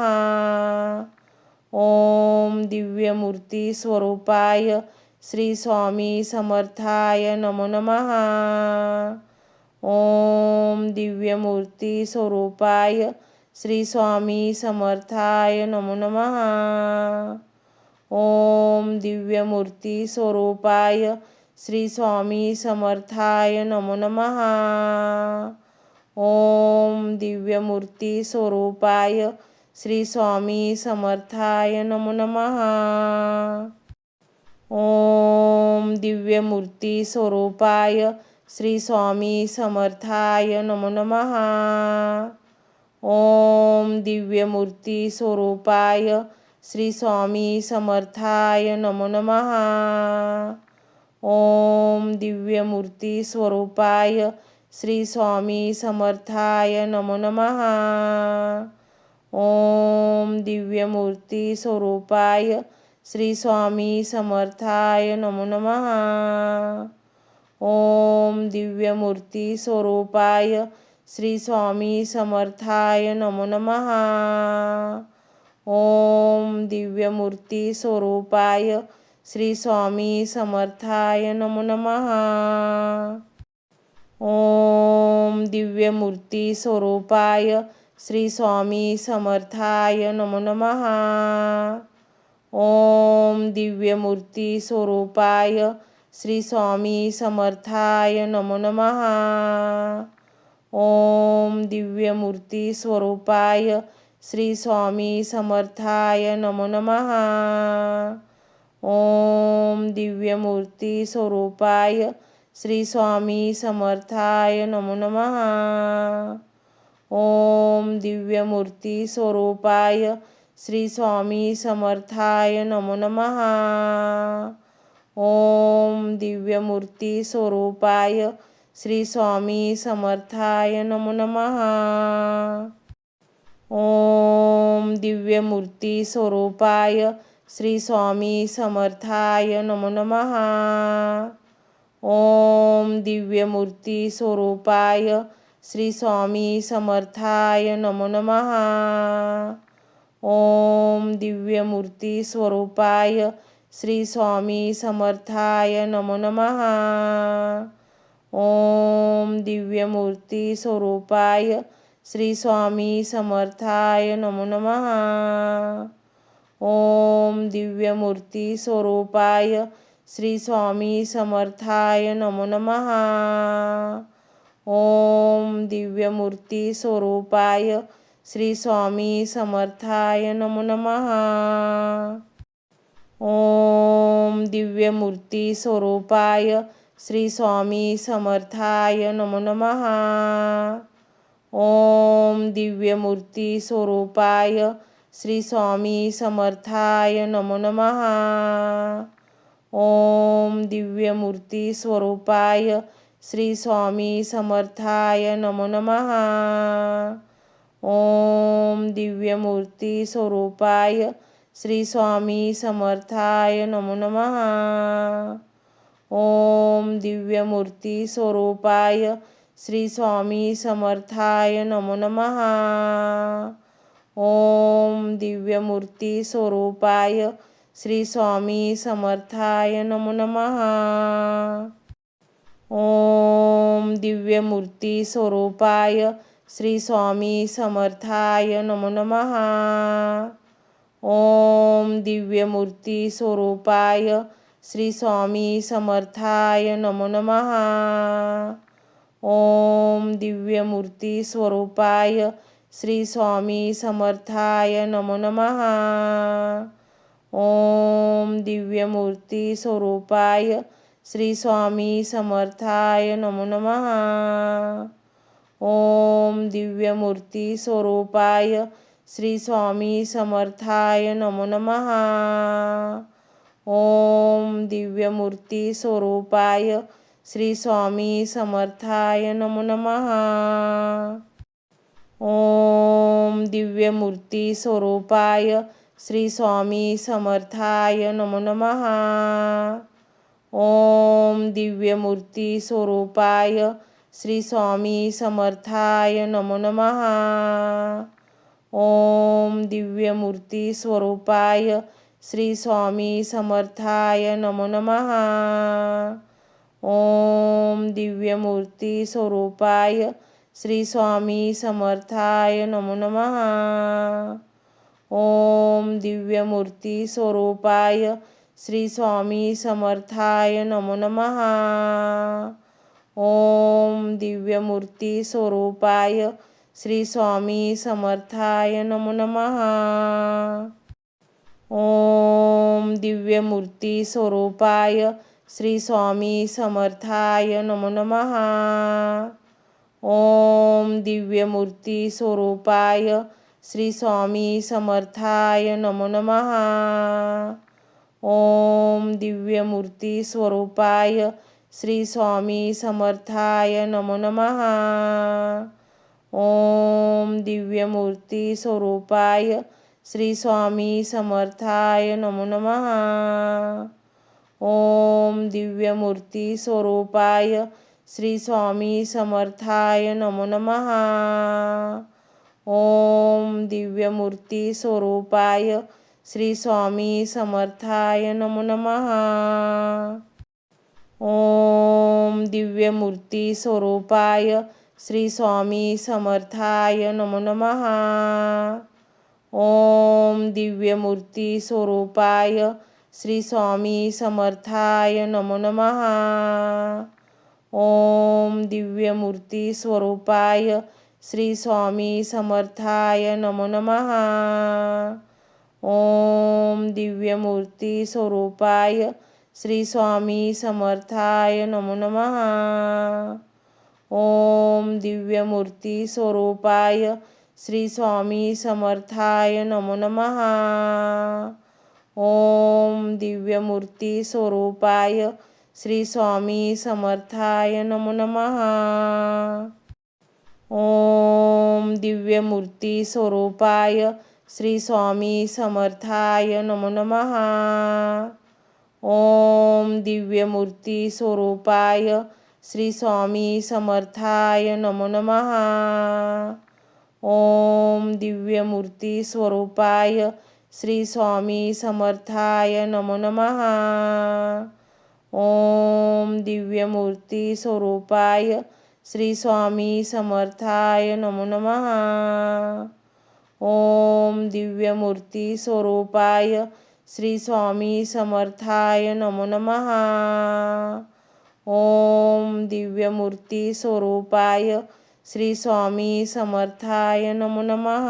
ओम दिव्यमूर्ती स्वरूपाय श्री स्वामी समर्थाय नमो नमः। ओम दिव्यमूर्ती स्वरूपाय श्री स्वामी समर्थाय नमो नमः। ओम दिव्यमूर्ती स्वरूपाय श्री स्वामी समर्थाय नमो नमः। ओम दिव्यमूर्ती स्वरूपाय श्री स्वामी समर्थाय नमो नमः। ओम दिव्यमूर्ती स्वरूपाय श्री स्वामी समर्थाय नमो नमः। ओम दिव्यमूर्ती स्वरूपाय श्री स्वामी समर्थाय नमो नमः। ओम दिव्यमूर्ती स्वरूपाय श्री स्वामी समर्थाय नमो नमः। ओम दिव्यमूर्ती स्वरूपाय श्री स्वामी समर्थाय नमो नमः। ओम दिव्यमूर्ती स्वरूपाय श्री स्वामी समर्थाय नमो नमः। ओम दिव्यमूर्ती स्वरूपाय श्री स्वामी समर्थाय नमो नमः। ओम दिव्यमूर्ती स्वरूपाय श्री स्वामी समर्थाय नमो नमः। ओम दिव्यमूर्ती स्वरूपाय श्री स्वामी समर्थाय नमो नमः। ओम दिव्यमूर्ती स्वरूपाय श्री स्वामी समर्थाय नमो नमः। ओम दिव्यमूर्ती स्वरूपाय श्री स्वामी समर्थाय नमो नमः। ओम दिव्यमूर्ती स्वरूपाय श्री स्वामी समर्थाय नमो नमः। ओम दिव्यमूर्ती स्वरूपाय श्री स्वामी समर्थाय नमो नमः। ओम दिव्यमूर्ती स्वरूपाय श्री स्वामी समर्थाय नमो नमः। ओम दिव्यमूर्ती स्वरूपाय श्री स्वामी समर्थाय नमो नमः। ओम दिव्यमूर्ती स्वरूपाय श्री स्वामी समर्थाय नमो नमः। ओम दिव्यमूर्ती स्वरूपाय श्री स्वामी समर्थाय नमो नमः। ओम दिव्यमूर्ती स्वरूपाय श्री स्वामी समर्थाय नमो नमः। ओम दिव्यमूर्ती स्वरूपाय श्री स्वामी समर्थाय नमो नमः। ओम दिव्यमूर्ती स्वरूपाय श्री स्वामी समर्थाय नमो नमः। ओम दिव्यमूर्ती स्वरूपाय श्री स्वामी समर्थाय नमो नमः। ओम दिव्यमूर्ती स्वरूपाय श्री स्वामी समर्थाय नमो नमः। ओम दिव्यमूर्ती स्वरूपाय श्री स्वामी समर्थाय नमो नमः। ओम दिव्यमूर्ती स्वरूपाय श्री स्वामी समर्थाय नमो नमः। ओम दिव्यमूर्ती स्वरूपाय श्री स्वामी समर्थाय नमो नमः। ओम दिव्यमूर्ती स्वरूपाय श्री स्वामी समर्थाय नमो नमः। ओम दिव्यमूर्ती स्वरूपाय श्री स्वामी समर्थाय नमो नमः। ओम दिव्यमूर्ती स्वरूपाय श्री स्वामी समर्थाय नमो नमः। ओम दिव्यमूर्ती स्वरूपाय श्री स्वामी समर्थाय नमो नमः। ओम दिव्यमूर्ती स्वरूपाय श्री स्वामी समर्थाय नमो नमः। ओम दिव्यमूर्ती स्वरूपाय श्री स्वामी समर्थाय नमो नमः। ओम दिव्यमूर्ती स्वरूपाय श्री स्वामी समर्थाय नमो नमः। ओम दिव्यमूर्ती स्वरूपाय श्री स्वामी समर्थाय नमो नमः। ओम दिव्यमूर्ती स्वरूपाय श्री स्वामी समर्थाय नमो नमः। ओम दिव्यमूर्ती स्वरूपाय श्री स्वामी समर्थाय नमो नमः। ओम दिव्यमूर्ती स्वरूपाय श्री स्वामी समर्थाय नमो नमः। ओम दिव्यमूर्ती स्वरूपाय श्री स्वामी समर्थाय नमो नमः। ओम दिव्यमूर्ती स्वरूपाय श्री स्वामी समर्थाय नमो नमः। ओम दिव्यमूर्ती स्वरूपाय श्री स्वामी समर्थाय नमो नमः। ओम दिव्यमूर्ती स्वरूपाय श्री स्वामी समर्थाय नमो नमः। ओम दिव्यमूर्ती स्वरूपाय श्री स्वामी समर्थाय नमो नमः। ओम दिव्यमूर्ती स्वरूपाय श्री स्वामी समर्थाय नमो नमः। ओम दिव्यमूर्ती स्वरूपाय श्री स्वामी समर्थाय नमो नमः। ओम दिव्यमूर्ती स्वरूपाय श्री स्वामी समर्थाय नमो नमः। ओम दिव्यमूर्ती स्वरूपाय श्री स्वामी समर्थाय नमो नमः। ओम दिव्यमूर्ती स्वरूपाय श्री स्वामी समर्थाय नमो नमः। ओम दिव्यमूर्ती स्वरूपाय श्री स्वामी समर्थाय नमो नमः। ओम दिव्यमूर्ती स्वरूपाय श्री स्वामी समर्थाय नमो नमः। ओम दिव्यमूर्ती स्वरूपाय श्री स्वामी समर्थाय नमो नमः। ओम दिव्यमूर्ती स्वरूपाय श्री स्वामी समर्थाय नमो नमः। ओम दिव्यमूर्ती स्वरूपाय श्री स्वामी समर्थाय नमो नमः। ओम दिव्यमूर्ती स्वरूपाय श्री स्वामी समर्थाय नमो नमः। ओम दिव्यमूर्ती स्वरूपाय श्री स्वामी समर्थाय नमो नमः। ओम दिव्यमूर्ती स्वरूपाय श्री स्वामी समर्थाय नमो नमः। ओम दिव्यमूर्ती स्वरूपाय श्री स्वामी समर्थाय नमो नमः।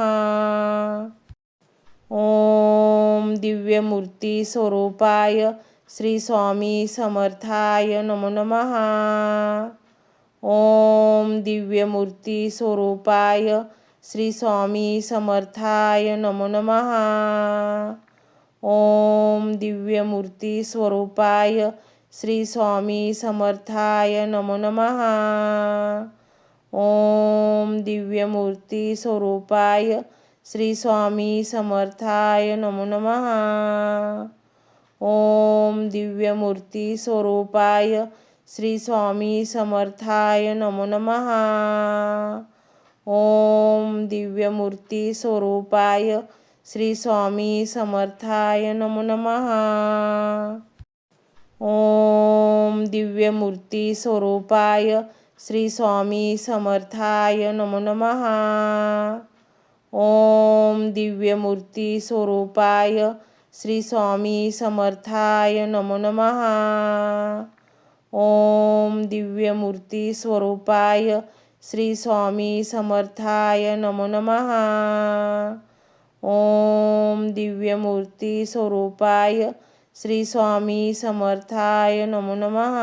ओम दिव्यमूर्ती स्वरूपाय श्री स्वामी समर्थाय नमो नमः। ओम दिव्यमूर्ती स्वरूपाय श्री स्वामी समर्थाय नमो नमः। ओम दिव्यमूर्ती स्वरूपाय श्री स्वामी समर्थाय नमो नमः। ओम दिव्यमूर्ती स्वरूपाय श्री स्वामी समर्थाय नमो नमः। ओम दिव्यमूर्ती स्वरूपाय श्री स्वामी समर्थाय नमो नमः। ओम दिव्यमूर्ती स्वरूपाय श्री स्वामी समर्थाय नमो नमः। ओम दिव्यमूर्ती स्वरूपाय श्री स्वामी समर्थाय नमो नमः। ओम दिव्यमूर्ती स्वरूपाय श्री स्वामी समर्थाय नमो नमः। ओम दिव्यमूर्ती स्वरूपाय श्री स्वामी समर्थाय नमो नमः। ओम दिव्यमूर्ती स्वरूपाय श्री स्वामी समर्थाय नमो नमः।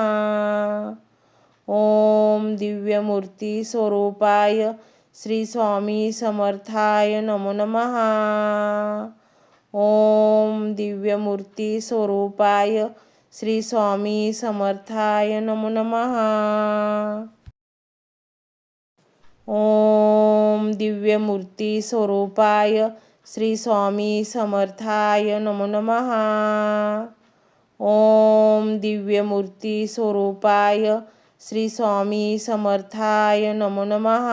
ओम दिव्यमूर्ती स्वरूपाय श्री स्वामी समर्थाय नमो नमः। ओम दिव्यमूर्ती स्वरूपाय श्री स्वामी समर्थाय नमो नमः। ओम दिव्यमूर्ती स्वरूपाय श्री स्वामी समर्थाय नमो नमः। ओम दिव्यमूर्ती स्वरूपाय श्री स्वामी समर्थाय नमो नमः।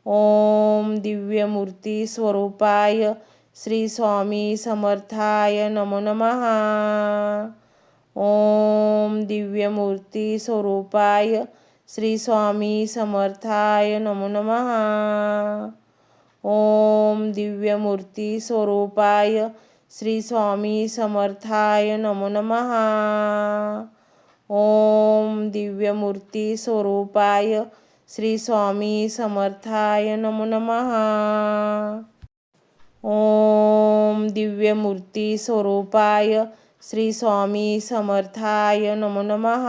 ओम दिव्यमूर्ती स्वरूपाय श्री स्वामी समर्थाय नमो नमः। ओम दिव्यमूर्ती स्वरूपाय श्री स्वामी समर्थाय नमो नमः। ओम दिव्यमूर्ती स्वरूपाय श्री स्वामी समर्थाय नमो नमः। ओम दिव्यमूर्ती स्वरूपाय श्री स्वामी समर्थाय नमो नमः। ओम दिव्यमूर्ती स्वरूपाय श्री स्वामी समर्थाय नमो नमः।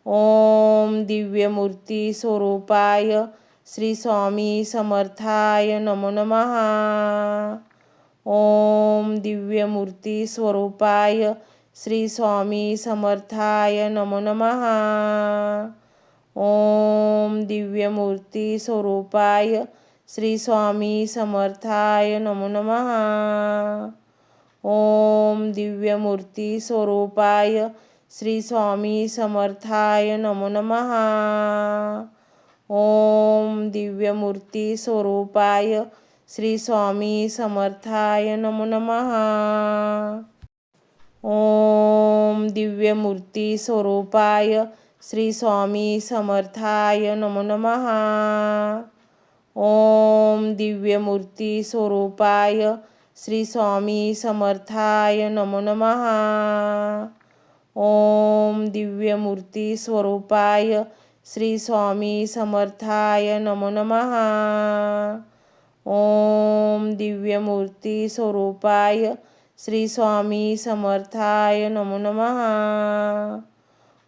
ओम दिव्यमूर्ती स्वरूपाय श्री स्वामी समर्थाय नमो नमः। ओम दिव्यमूर्ती स्वरूपाय श्री स्वामी समर्थाय नमो नमः। ओम दिव्यमूर्ती स्वरूपाय श्री स्वामी समर्थाय नमो नमः। ओम दिव्यमूर्ती स्वरूपाय श्री स्वामी समर्थाय नमो नमः। ओम दिव्यमूर्ती स्वरूपाय श्री स्वामी समर्थाय नमो नमः। ओम दिव्यमूर्ती स्वरूपाय श्री स्वामी समर्थाय नमो नमः। ओम दिव्यमूर्ती स्वरूपाय श्री स्वामी समर्थाय नमो नमः। ओम दिव्यमूर्ती स्वरूपाय श्री स्वामी समर्थाय नमो नमः। ओम दिव्यमूर्ती स्वरूपाय श्री स्वामी समर्थाय नमो नमः।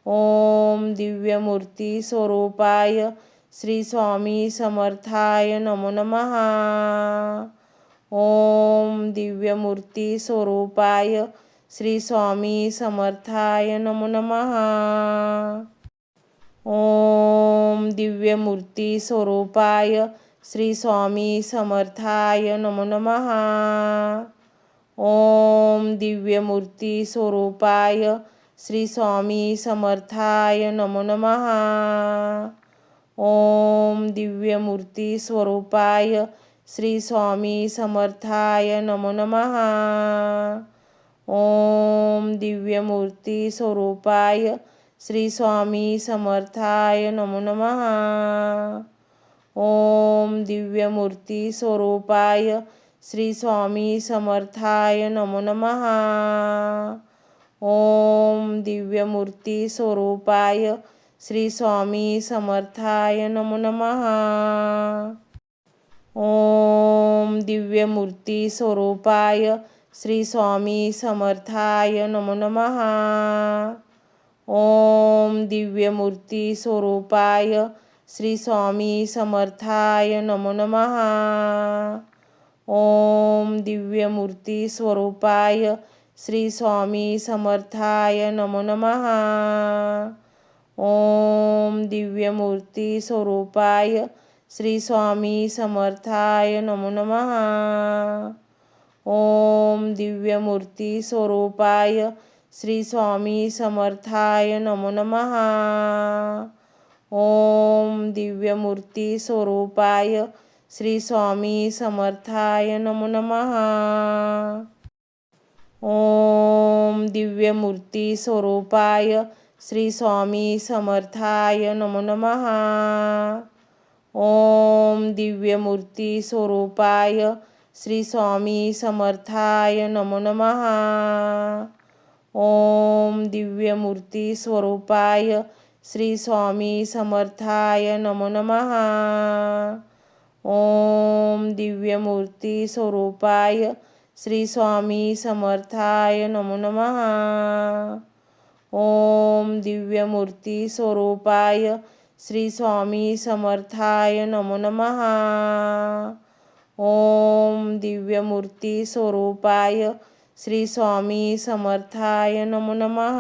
ओम दिव्यमूर्ती स्वरूपाय श्री स्वामी समर्थाय नमो नमः। ओम दिव्यमूर्ती स्वरूपाय श्री स्वामी समर्थाय नमो नमः। ओम दिव्यमूर्ती स्वरूपाय श्री स्वामी समर्थाय नमो नमः। ओम दिव्यमूर्ती स्वरूपाय श्री स्वामी समर्थाय नमो नमः। ओम दिव्यमूर्ती स्वरूपाय श्री स्वामी समर्थाय नमो नमः। ओम दिव्यमूर्ती स्वरूपाय श्री स्वामी समर्थाय नमो नमः। ओम दिव्यमूर्ती स्वरूपाय श्री स्वामी समर्थाय नमो नमः। ओम दिव्यमूर्ती स्वरूपाय श्री स्वामी समर्थाय नमो नमः। ओम दिव्यमूर्ती स्वरूपाय श्री स्वामी समर्थाय नमो नमः। ओम दिव्यमूर्ती स्वरूपाय श्री स्वामी समर्थाय नमो नमः। ओम दिव्यमूर्ती स्वरूपाय श्री स्वामी समर्थाय नमो नमः। ओम दिव्यमूर्ती स्वरूपाय श्री स्वामी समर्थाय नमो नमः। ओम दिव्यमूर्ती स्वरूपाय श्री स्वामी समर्थाय नमो नमः। ओम दिव्यमूर्ती स्वरूपाय श्री स्वामी समर्थाय नमो नमः। ओम दिव्यमूर्ती स्वरूपाय श्री स्वामी समर्थाय नमो नमः। ओम दिव्यमूर्ती स्वरूपाय श्री स्वामी समर्थाय नमो नमः। ओम दिव्यमूर्ती स्वरूपाय श्री स्वामी समर्थाय नमो नमः। ओम दिव्यमूर्ती स्वरूपाय श्री स्वामी समर्थाय नमो नमः। ओम दिव्यमूर्ती स्वरूपाय श्री स्वामी समर्थाय नमो नमः। ओम दिव्यमूर्ती स्वरूपाय श्री स्वामी समर्थाय नमो नमः।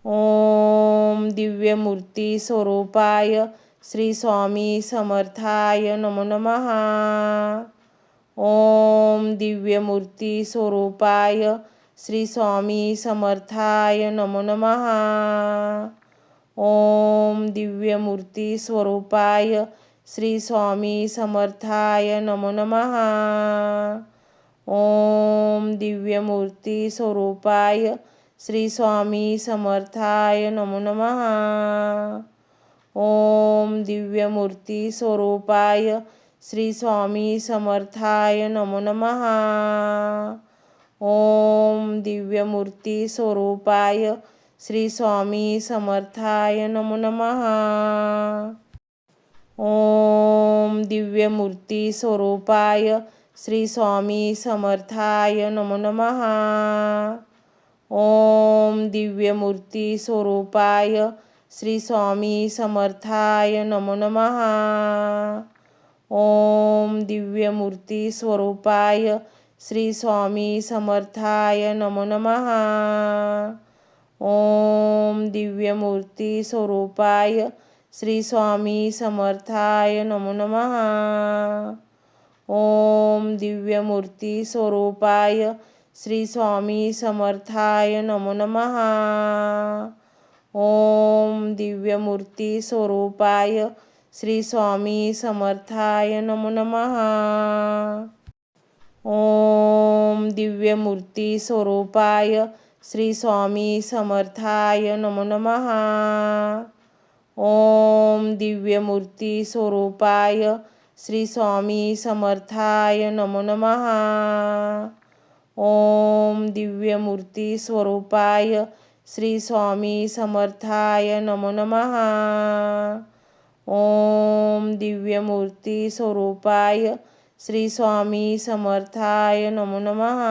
ओम दिव्यमूर्ती स्वरूपाय श्री स्वामी समर्थाय नमो नमः। ओम दिव्यमूर्ती स्वरूपाय श्री स्वामी समर्थाय नमो नमः। ओम दिव्यमूर्ती स्वरूपाय श्री स्वामी समर्थाय नमो नमः। ओम दिव्यमूर्ती स्वरूपाय श्री स्वामी समर्थाय नमो नमः। ओम दिव्यमूर्ती स्वरूपाय श्री स्वामी समर्थाय नमो नमः। ओम दिव्यमूर्ती स्वरूपाय श्री स्वामी समर्थाय नमो नमः। ओम दिव्यमूर्ती स्वरूपाय श्री स्वामी समर्थाय नमो नमः। ओम दिव्यमूर्ती स्वरूपाय श्री स्वामी समर्थाय नमो नमः। ओम दिव्यमूर्ती स्वरूपाय श्री स्वामी समर्थाय नमो नमः। ओम दिव्यमूर्ती स्वरूपाय श्री स्वामी समर्थाय नमो नमः। ओम दिव्यमूर्ती स्वरूपाय श्री स्वामी समर्थाय नमो नमः। ओम दिव्यमूर्ती स्वरूपाय श्री स्वामी समर्थाय नमो नमः। ओम दिव्यमूर्ती स्वरूपाय श्री स्वामी समर्थाय नमो नमः। ओम दिव्यमूर्ती स्वरूपाय श्री स्वामी समर्थाय नमो नमः। ओम दिव्यमूर्ती स्वरूपाय श्री स्वामी समर्थाय नमो नमः। ओम दिव्यमूर्ती स्वरूपाय श्री स्वामी समर्थाय नमो नमः।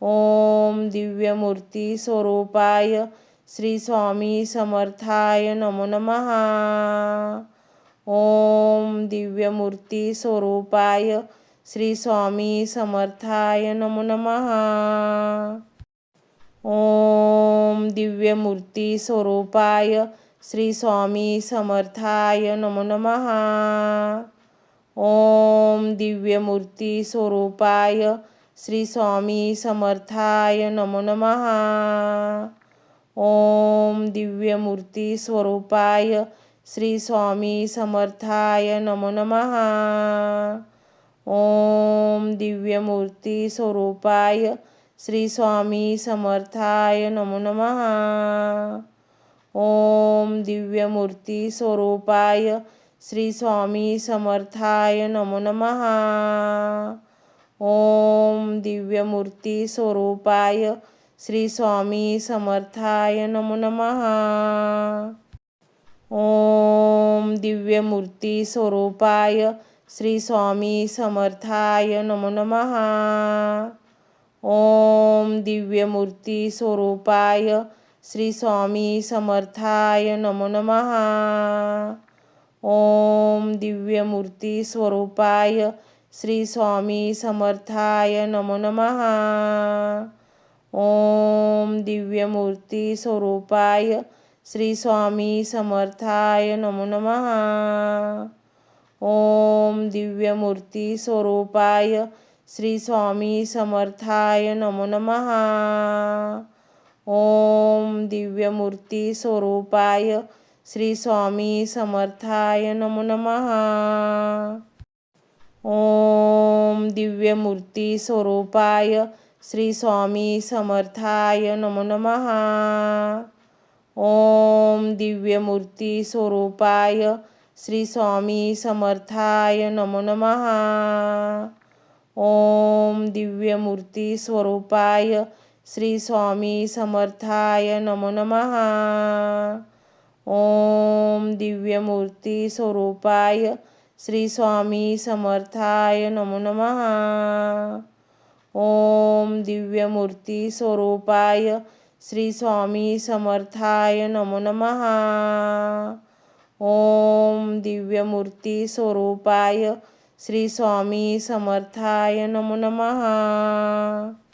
ओम दिव्यमूर्ती स्वरूपाय श्री स्वामी समर्थाय नमो नमः। ओम दिव्यमूर्ती स्वरूपाय श्री स्वामी समर्थाय नमो नमः। ओम दिव्यमूर्ती स्वरूपाय श्री स्वामी समर्थाय नमो नमः। ओम दिव्यमूर्ती स्वरूपाय श्री स्वामी समर्थाय नमो नमः। ओम दिव्यमूर्ती स्वरूपाय श्री स्वामी समर्थाय नमो नमः। ओम दिव्यमूर्ती स्वरूपाय श्री स्वामी समर्थाय नमो नमः। ओम दिव्यमूर्ती स्वरूपाय श्री स्वामी समर्थाय नमो नमः। ओम दिव्यमूर्ती स्वरूपाय श्री स्वामी समर्थाय नमो नमः। ओम दिव्यमूर्ती स्वरूपाय श्री स्वामी समर्थाय नमो नमः। ओम दिव्यमूर्ती स्वरूपाय श्री स्वामी समर्थाय नमो नमः। ओम दिव्यमूर्ती स्वरूपाय श्री स्वामी समर्थाय नमो नमः। ओम दिव्यमूर्ती स्वरूपाय श्री स्वामी समर्थाय नमो नमः। ओम दिव्यमूर्ती स्वरूपाय श्री स्वामी समर्थाय नमो नमः। ओम दिव्यमूर्ती स्वरूपाय श्री स्वामी समर्थाय नमो नमः। ओम दिव्यमूर्ती स्वरूपाय श्री स्वामी समर्थाय नमो नमः। ओम दिव्यमूर्ती स्वरूपाय श्री स्वामी समर्थाय नमो नमः. ओम दिव्यमूर्ती स्वरूपाय श्री स्वामी समर्थाय नमो नमः. ओम दिव्यमूर्ती स्वरूपाय श्री स्वामी समर्थाय नमो नमः. ओम दिव्यमूर्ती स्वरूपाय श्री स्वामी समर्थाय नमो नमः. ओम दिव्यमूर्ती स्वरूपाय श्री स्वामी समर्थाय नमो नमः.